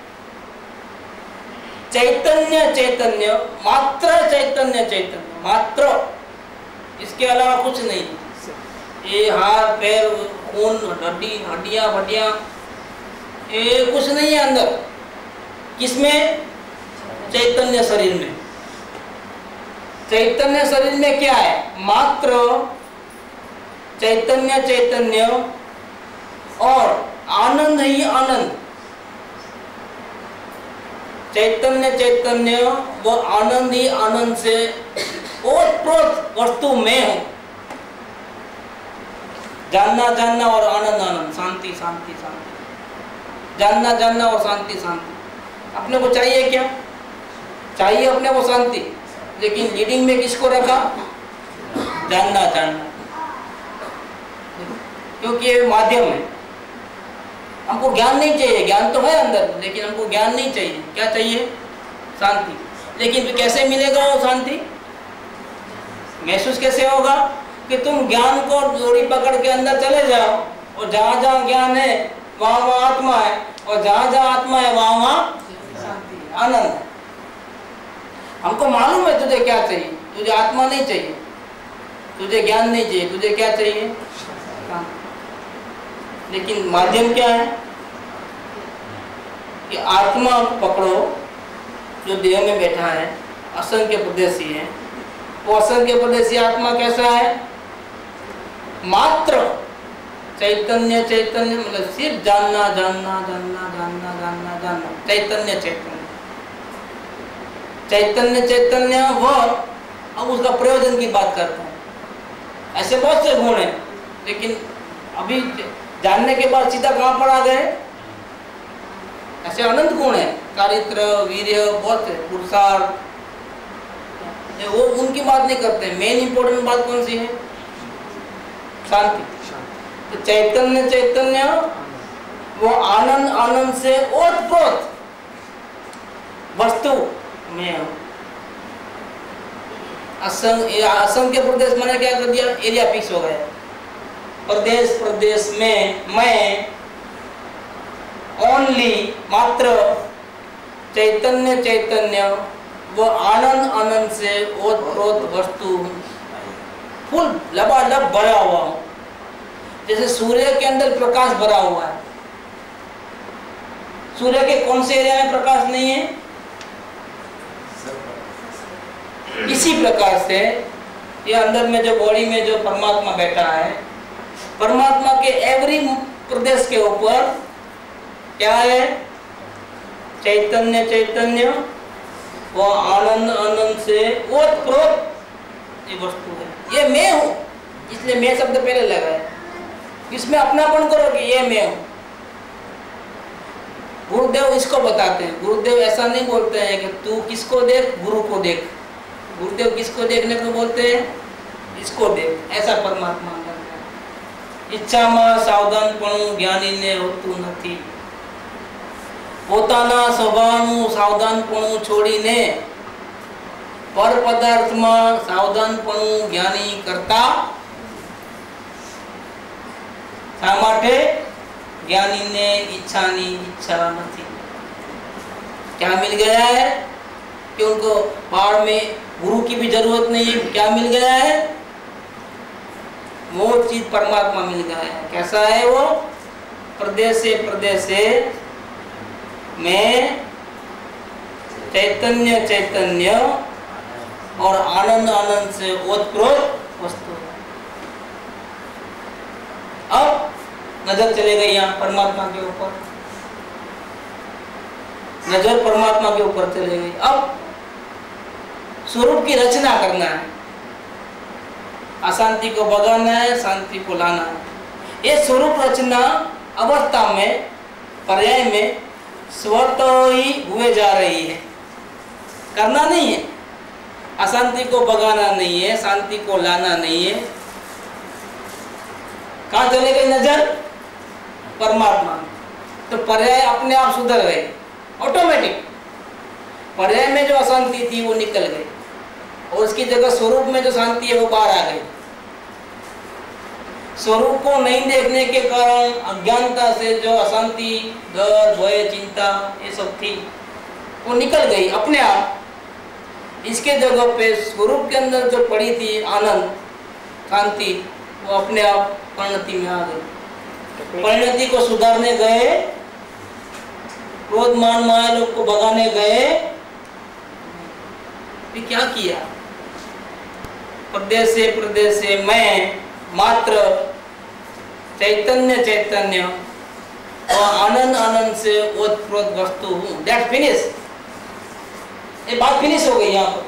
चैतन्य, चैतन्य मात्र, चैतन्य, चैतन्य मात्र, इसके अलावा कुछ नहीं। ये हाथ पैर खून हड्डियां फड्डियां ये कुछ नहीं है अंदर। किसमें? चैतन्य शरीर में। चैतन्य शरीर में क्या है? मात्र चैतन्य, चैतन्य और आनंद ही आनंद। चैतन्य, चैतन्य वो आनंद ही आनंद से ओतप्रोत वस्तु में हूं। जानना जानना और आनंद आनंद, शांति शांति शांति, जानना जानना और शांति शांति। अपने को चाहिए क्या? चाहिए अपने को शांति, लेकिन लीडिंग में किसको रखा? जानना जानना, क्योंकि ये माध्यम है। हमको ज्ञान नहीं चाहिए, ज्ञान तो है अंदर, लेकिन हमको ज्ञान नहीं चाहिए। क्या चाहिए? शांति। लेकिन फिर कैसे मिलेगा वो शांति? महसूस कैसे होगा? कि तुम ज्ञान को जोड़ी पकड़ के अंदर चले जाओ, और जहाँ जहाँ ज्ञान है वहाँ वहाँ आत्मा है, और जहाँ जहाँ आत्मा है वहाँ वहाँ शांति है, आनंद है। हमको मालूम है तुझे क्या चाहिए, तुझे आत्मा नहीं चाहिए, तुझे ज्ञान नहीं चाहिए, तुझे क्या चाहिए? शांति। लेकिन माध्यम क्या है? कि आत्मा पकड़ो जो देह में बैठा है, असंख्य प्रदेशी है। वो असंख्य प्रदेशी आत्मा कैसा है? मात्र चैतन्य, चैतन्य मतलब सिर्फ जानना जानना जानना जानना जानना जानना, चैतन्य चैतन्य चैतन्य चैतन्य। वो अब उसका प्रयोजन की बात करता है। ऐसे बहुत से गुण हैं, लेकिन अभी जानने के बाद सीधा कहाँ पर आ गए? ऐसे अनंत गुण है, चारित्र, वीर्य, बहुत है, पुरुषार्थ, वो उनकी बात नहीं करते। मेन इंपॉर्टेंट बात कौन सी है? शांति। तो चैतन्य चैतन्य वो आनंद, आनंद से ओतप्रोत वस्तु में असंख्य प्रदेश मैंने क्या कर दिया? एरिया फिक्स हो गया। प्रदेश प्रदेश में मैं ओनली मात्र चैतन्य चैतन्य वो आनंद, आनंद से ओतप्रोत वस्तु फुल लबालब भरा हुआ हूं। जैसे सूर्य के अंदर प्रकाश भरा हुआ है। सूर्य के कौन से एरिया में प्रकाश नहीं है? इसी प्रकार से ये अंदर में जो बॉडी में जो परमात्मा बैठा है, परमात्मा के एवरी प्रदेश के ऊपर क्या है? चैतन्य चैतन्य वो आनंद, आनंद से ओतप्रोत ये वस्तु है। ये मैं हूं, इसलिए मैं शब्द पहले लगा है। इसमें अपनापन करो कि ये मैं हूं। गुरुदेव इसको बताते हैं। गुरुदेव ऐसा नहीं बोलते हैं कि तू किसको देख, गुरु को देख। गुरुदेव किसको देखने को बोलते हैं? इसको देख। ऐसा परमात्मा अंदर है। इच्छाમાં સાવધાનપણું જ્ઞાનીને હોતું નથી। પોતાના સ્વભાવનું સાવધાનપણું છોડીને પર પદાર્થમાં સાવધાનપણું જ્ઞાની કરતા શા માટે? ज्ञानीને इच्छानी इच्छा नहीं। क्या मिल गया है? कि उनको बाढ़ में गुरु की भी जरूरत नहीं है। क्या मिल गया है? वो चीज परमात्मा मिल गया है। कैसा है वो? प्रदेश से में चैतन्य चैतन्य और आनंद, आनंद से ओतप्रोत वस्तु। अब नजर चले गई यहाँ परमात्मा के ऊपर, नजर परमात्मा के ऊपर चले गई। अब स्वरूप की रचना करना है। अशांति को भगाना है, शांति को लाना है। ये स्वरूप रचना अवस्था में, पर्याय में स्वतः ही हुए जा रही है। करना नहीं है। अशांति को भगाना नहीं है, शांति को लाना नहीं है। कहाँ चले गई नजर? परमात्मा। तो पर्याय अपने आप सुधर गए, ऑटोमेटिक। पर्याय में जो अशांति थी वो निकल गई, और उसकी जगह स्वरूप में जो शांति है वो बाहर आ गई। स्वरूप को नहीं देखने के कारण अज्ञानता से जो अशांति, डर, भय, चिंता ये सब थी वो निकल गई अपने आप। इसके जगह पे स्वरूप के अंदर जो पड़ी थी आनंद, शांति, वो अपने आप परिणति में आ गई। परिणति को सुधारने गए, क्रोध मान माया लोग को भगाने गए, फिर क्या किया? प्रदेश से मैं मात्र चैतन्य चैतन्य और आनंद, आनंद से ओतप्रोत वस्तु हूं। That finish. ये बात फिनिश हो गई। यहाँ पर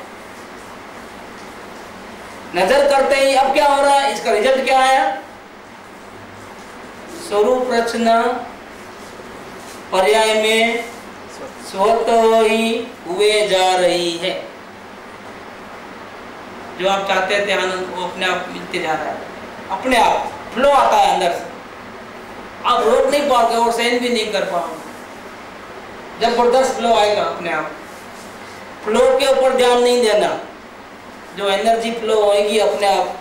नजर करते ही अब क्या हो रहा है? इसका रिजल्ट क्या आया? स्वरूप रचना पर्याय में स्वतः ही हुए जा रही है। जो आप चाहते थे आनंद वो अपने आप मिलते जा रहा है, अपने आप फ्लो आता है अंदर से। आप रोक नहीं पाओगे और सहन भी नहीं कर पाओगे। जबरदस्त फ्लो आएगा अपने आप। फ्लो के ऊपर ध्यान नहीं देना, जो एनर्जी फ्लो होगी अपने आप।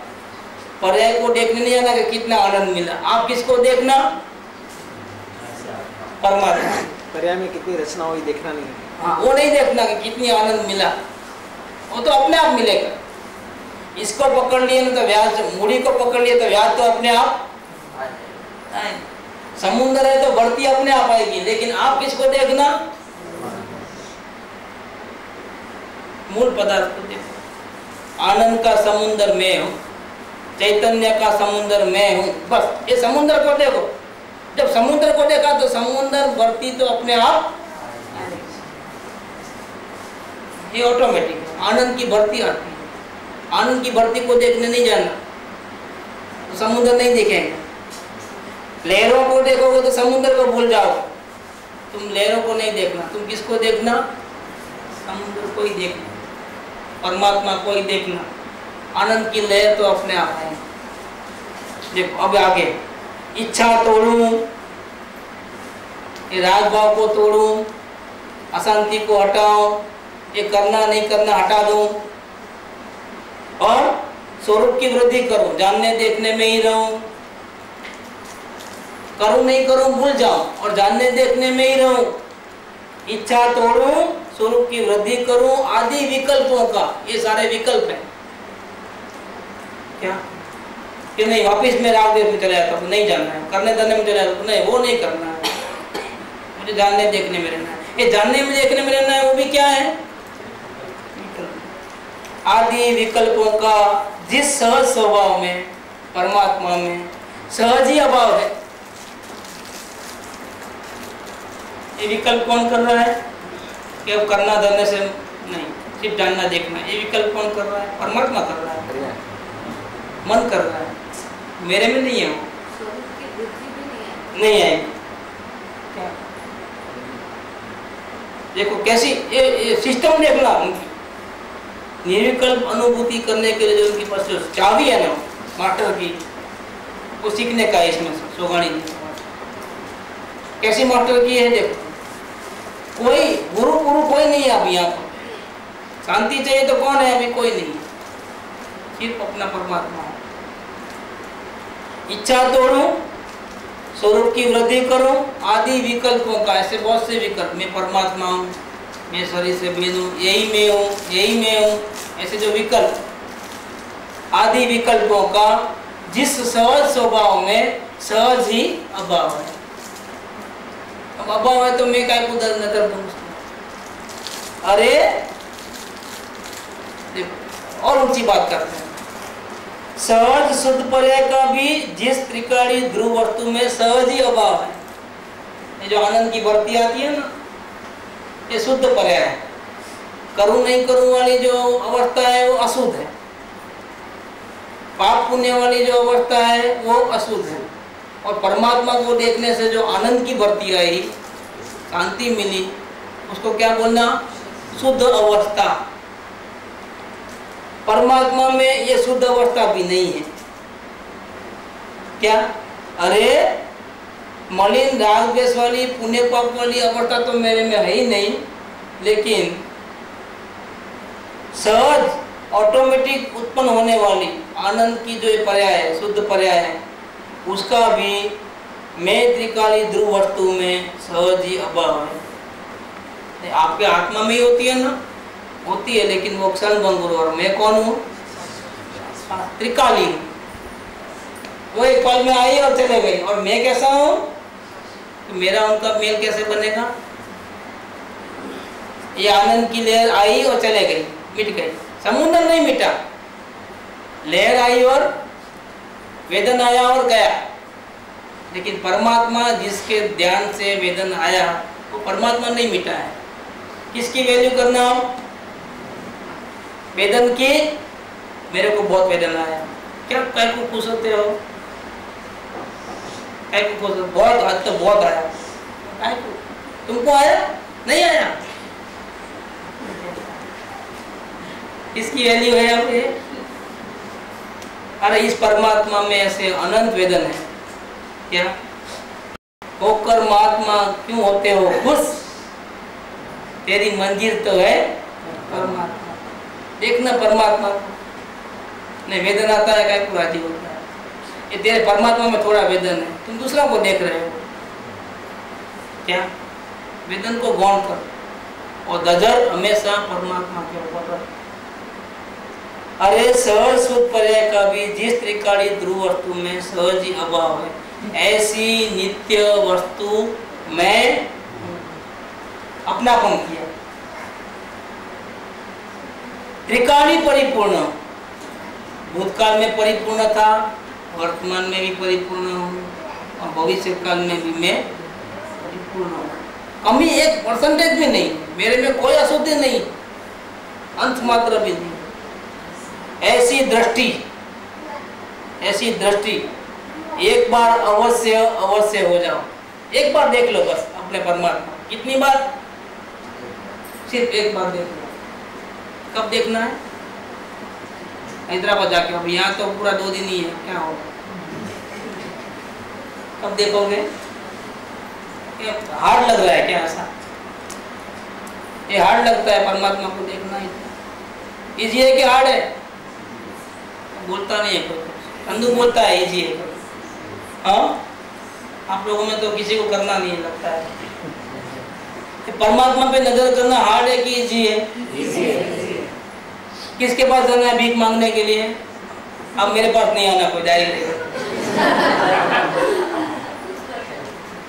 पर्याय को देखने नहीं जाना कि कितना आनंद मिला, आप किसको देखना? परमात्मा। पर्याय में कितनी रचना हुई देखना नहीं। हाँ, वो नहीं देखना कि कितनी आनंद मिला, वो तो अपने आप मिलेगा। इसको पकड़ लिए ना तो व्याज, मूढ़ी को पकड़ लिए तो व्याज तो अपने आप आए। समुद्र है तो बढ़ती अपने आप आएगी, लेकिन आप किसको देखना? मूल पदार्थ को देखो। आनंद का समुद्र मैं हूँ, चैतन्य का समुद्र मैं हूँ, बस ये समुद्र को देखो। जब समुद्र को देखा तो समुद्र बढ़ती तो अपने आप, ये ऑटोमेटिक आनंद की बढ़ती आती है। आनंद की बढ़ती को देखने नहीं जाना तो समुद्र नहीं देखेंगे। लहरों को देखोगे तो समुद्र को भूल जाओ, तुम लहरों को नहीं देखना। तुम किसको देखना? समुद्र को ही देखना, परमात्मा को ही देखना। आनंद की लहर तो अपने आप है। देखो अब आगे, इच्छा तोड़ूं, ये राग भाव को तोड़ूं, अशांति को हटाऊं, ये करना नहीं करना हटा दूं और स्वरूप की वृद्धि करूं, जानने देखने में ही रहूं। करूं नहीं करूं भूल जाऊं और जानने देखने में ही रहूं। इच्छा तोड़ूं, स्वरूप की वृद्धि करूं, आदि विकल्पों का, ये सारे विकल्प हैं। क्या कि नहीं वापिस में राग देख में चला जाता हूं, नहीं जानना है। करने धरने में चला जाता हूं, नहीं वो नहीं करना है, मुझे जानने देखने में रहना है। ये जानने में देखने में रहना है, वो भी क्या है? आदि विकल्पों का जिस सहज स्वभाव में, परमात्मा में सहज ही अभाव है। ये विकल्प कौन कर रहा है? कि अब करना धरने से नहीं, सिर्फ जानना देखना। ये विकल्प कौन कर रहा है? परमात्मा कर रहा है, मन कर रहा है, मेरे में नहीं है वो। नहीं है। क्या देखो कैसी ये सिस्टम देखना उनकी। निर्विकल्प अनुभूति करने के लिए जो उनके पास जो चाबी है ना मास्टर की, वो सीखने का है इसमें सोगानी कैसी मास्टर की है। देखो कोई गुरु कोई नहीं है अभी यहाँ पर। शांति चाहिए तो कौन है? अभी कोई नहीं, सिर्फ अपना परमात्मा है। इच्छा तोड़ूं, स्वरूप की वृद्धि करूं, आदि विकल्पों का, ऐसे बहुत से विकल्प, मैं परमात्मा हूँ, मैं शरीर से भिन्न हूँ, यही मैं हूँ, यही मैं हूँ, ऐसे जो विकल्प, आदि विकल्पों का जिस सहज स्वभाव में सहज ही अभाव है। अब अभाव है तो मैं क्या को नजर दूं? अरे देखो और ऊंची बात करते हैं। सहज शुद्ध पर्याय का भी जिस त्रिकाली ध्रुव वस्तु में सहज ही अभाव है। ये जो आनंद की बढ़ती आती है ना, ये शुद्ध पर्याय है। करूं नहीं करूं वाली जो अवस्था है वो अशुद्ध है। पाप पुण्य वाली जो अवस्था है वो अशुद्ध है। और परमात्मा को देखने से जो आनंद की बढ़ती आई, शांति मिली, उसको क्या बोलना? शुद्ध अवस्था। परमात्मा में ये शुद्ध अवस्था भी नहीं है। क्या? अरे मलिन राग द्वेष वाली पुण्य पाप वाली अवस्था तो मेरे में है ही नहीं, लेकिन सहज ऑटोमेटिक उत्पन्न होने वाली आनंद की जो पर्याय है, शुद्ध पर्याय है, उसका भी मैं त्रिकाली ध्रुव वस्तु में सहज ही अभाव है। आपके आत्मा में ही होती है ना, होती है, लेकिन वो क्षण भंगुर। और मैं कौन हूँ? त्रिकाली। वो एक पल में आई और चले गई। और मैं कैसा हूँ? तो मेरा उनका मेल कैसे बनेगा? ये आनंद की लहर आई और चले गई, मिट गई। समुद्र नहीं मिटा, लहर आई और वेदन आया और गया। लेकिन परमात्मा जिसके ध्यान से वेदन आया, वो परमात्मा नहीं मिटा है। किसकी वैल्यू करना? वेदन की। मेरे को बहुत वेदन आया, क्या काय को खुश होते हो? काय को खुश? बहुत आज तो बहुत आया। काय को? तुमको आया? नहीं आया। किसकी वैल्यू है यहाँ पे? अरे इस परमात्मा में ऐसे अनंत वेदन है। क्या होकर महात्मा क्यों होते हो खुश, तेरी मंजिल तो है परमात्मा। देखना परमात्मा नहीं वेदन आता है क्या राजी होता है, ये तेरे परमात्मा में थोड़ा वेदन है, तुम दूसरा को देख रहे हो क्या। वेदन को गौण कर और नजर हमेशा परमात्मा के ऊपर। अरे सहज सुख पर्याय का भी जिस त्रिकाली ध्रुव वस्तु में सहज ही अभाव है, ऐसी नित्य वस्तु में अपनापन किया। त्रिकाली परिपूर्ण, भूतकाल में परिपूर्ण था, वर्तमान में भी परिपूर्ण हूँ और भविष्य काल में भी मैं परिपूर्ण हूँ। कमी 1% भी नहीं, मेरे में कोई अशुद्धि नहीं, अंश मात्र भी नहीं। ऐसी दृष्टि, ऐसी दृष्टि एक बार अवश्य अवश्य हो जाओ। एक बार देख लो बस अपने परमात्मा। कितनी बार? सिर्फ एक बार देख लो। कब देखना है? हैदराबाद जाके। अब यहाँ तो पूरा 2 दिन ही है, क्या होगा? कब देखोगे? हार्ड लग रहा है क्या ऐसा? ये हार्ड लगता है परमात्मा को देखना। इजी है कि हार्ड है? बोलता नहीं है कोई, अंधु बोलता है इजी है। हाँ, आप लोगों में तो किसी को करना नहीं लगता है। परमात्मा पे नजर करना हार्ड है कि इजी है? इजी है। किसके पास जाना है भीख मांगने के लिए? अब मेरे पास नहीं आना कोई, डायरेक्ट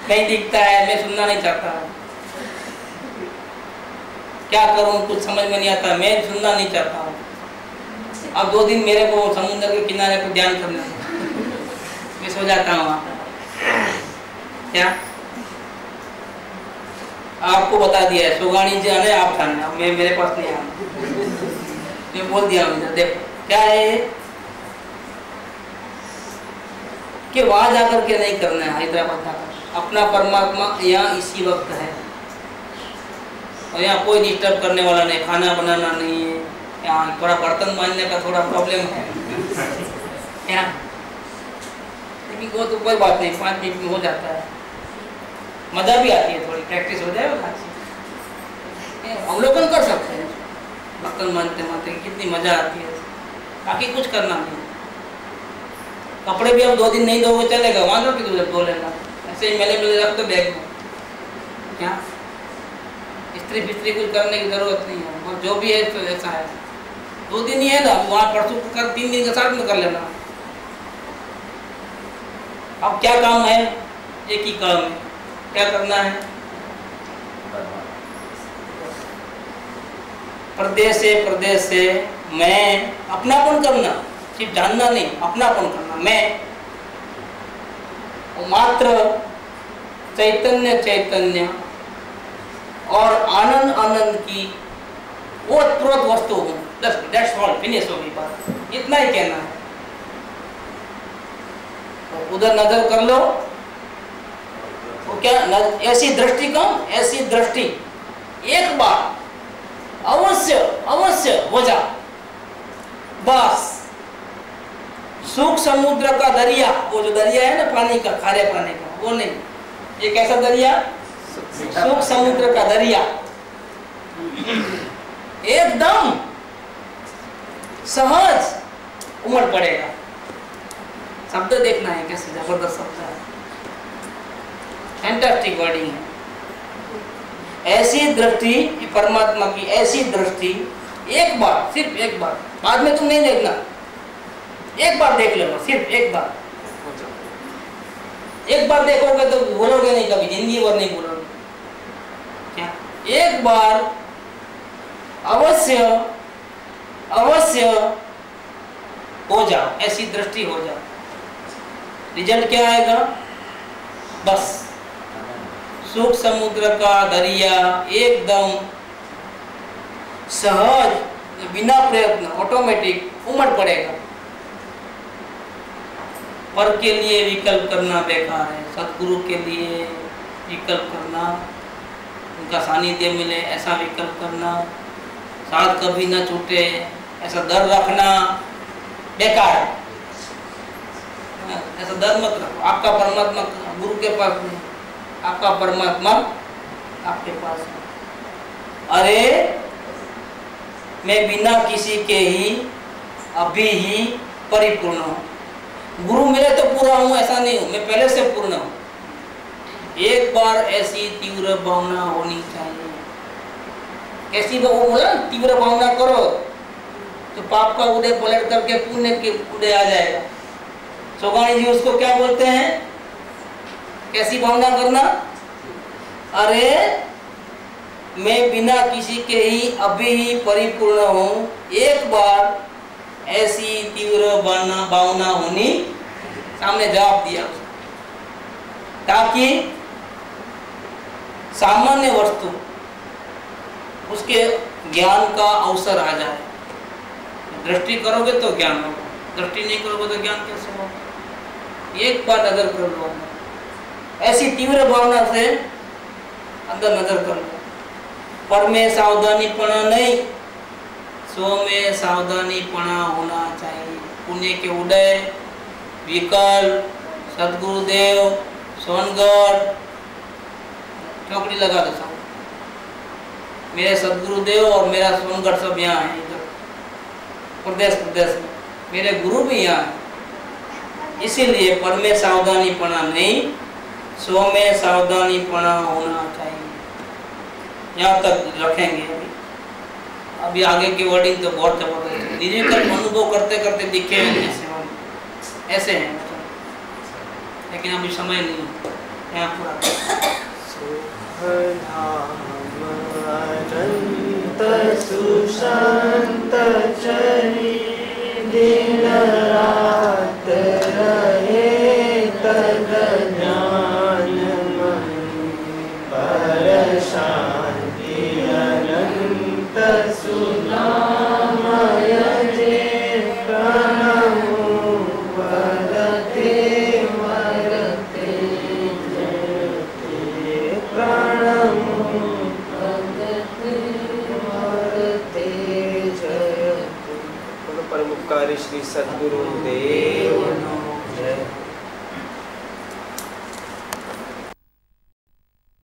नहीं दिखता है, मैं सुनना नहीं चाहता। क्या करूं, कुछ समझ में नहीं आता, मैं सुनना नहीं चाहता हूँ। अब 2 दिन मेरे को समुद्र के किनारे पर ध्यान करना है, मैं सो जाता हूँ वहाँ। क्या आपको बता दिया है, सोगानी जी आने आप खाना, मैं मेरे पास नहीं आना, मैं बोल दिया मुझे। देखो क्या है कि वहां जाकर के नहीं करना है, हैदराबाद जाकर। अपना परमात्मा यहाँ इसी वक्त है और यहाँ कोई डिस्टर्ब करने वाला नहीं, खाना बनाना नहीं है। यहाँ थोड़ा बर्तन मांजने का थोड़ा प्रॉब्लम है यहाँ, लेकिन वो तो कोई बात नहीं, 5 मिनट में हो जाता है। मजा भी आती है, थोड़ी प्रैक्टिस हो जाए अवलोकन कर सकते हैं। बर्तन मांजते मांजते कितनी मजा आती है, बाकी कुछ करना नहीं। कपड़े भी अब 2 दिन नहीं धोगे चलेगा, मान लो कि तुझे धो लेना, ऐसे ही मेले मेले रख दो बैग में। क्या इस्त्री फिस्त्री कुछ करने की जरूरत नहीं है, और जो भी है तो ऐसा है। 2 दिन ही है ना, वहाँ परसों कर 3 दिन के साथ में कर लेना। अब क्या काम है? एक ही काम है, क्या करना है? प्रदेश से मैं अपनापन करना, सिर्फ जानना नहीं, अपनापन करना। मैं मात्र चैतन्य और आनंद की ओतप्रोत वस्तु हूँ। दैट्स ऑल, फिनिश होगी बात, इतना ही कहना है। तो उधर नजर कर लो, तो क्या ऐसी दृष्टि कम, ऐसी दृष्टि एक बार अवश्य हो जा। बस सुख समुद्र का दरिया, वो जो दरिया है ना पानी का, खारे पानी का, वो नहीं, ये कैसा दरिया? सुख समुद्र का दरिया। एकदम सहज उमड़ पड़ेगा। शब्द देखना है कैसे जबरदस्त शब्द है, फैंटास्टिक वर्डिंग है। ऐसी दृष्टि परमात्मा की, ऐसी दृष्टि एक बार, सिर्फ एक बार, बाद में तुम नहीं देखना, एक बार देख लेना, सिर्फ एक बार। एक बार देखोगे तो भूलोगे नहीं, कभी जिंदगी भर नहीं भूलोगे। क्या एक बार अवश्य हो जाओ, ऐसी दृष्टि हो जाओ। रिजल्ट क्या आएगा? बस सुख समुद्र का दरिया एकदम सहज, बिना प्रयत्न, ऑटोमेटिक उमड़ पड़ेगा। पर के लिए विकल्प करना बेकार है, सदगुरु के लिए विकल्प करना, उनका सानिध्य मिले ऐसा विकल्प करना, साथ कभी न छूटे ऐसा डर रखना बेकार है। ऐसा डर मत रखो, आपका परमात्मा गुरु के पास नहीं, आपका परमात्मा आपके पास है। अरे मैं बिना किसी के ही अभी ही परिपूर्ण हूँ। गुरु मिले तो पूरा हूँ ऐसा नहीं हूँ, मैं पहले से पूर्ण हूँ। एक बार ऐसी तीव्र भावना होनी चाहिए। ऐसी वो बोला तीव्र भावना करो तो पाप का उदय पलट करके पुण्य के उदय आ जाएगा। सोगानी जी उसको क्या बोलते हैं, कैसी भावना करना? अरे मैं बिना किसी के ही अभी ही परिपूर्ण हूँ, एक बार ऐसी तीव्र भावना होनी। सामने जवाब दिया ताकि सामान्य वस्तु उसके ज्ञान का अवसर आ जाए। दृष्टि करोगे तो ज्ञान होगा, दृष्टि नहीं करोगे तो ज्ञान कैसे होगा? एक बार नजर कर लो, ऐसी तीव्र भावना से अंदर नजर कर लो। पर में सावधानीपना नहीं, सो में सावधानीपना होना चाहिए। पुण्य के उदय, विकल, सदगुरुदेव, सोनगढ़, चौकड़ी लगा दो सब। मेरे सदगुरुदेव और मेरा सोनगढ़ सब यहाँ है, इधर प्रदेश में मेरे गुरु भी यहाँ है। इसीलिए पर में सावधानीपना नहीं, सो में सावधानीपना होना चाहिए। यहाँ तक रखेंगे। अभी आगे की वर्डिंग तो बहुत जबरदस्त है। निरीक्षण अनुभव करते करते दिखे ऐसे हैं, लेकिन अभी समय नहीं यहाँ पूरा। सुशांत चरी दिन रात रहे तद ज्ञान पर शांति अनंत सुनामय जे प्रणमो वदते मरते जयते प्रणमो परमुपकारी श्री सद्गुरु देव जय।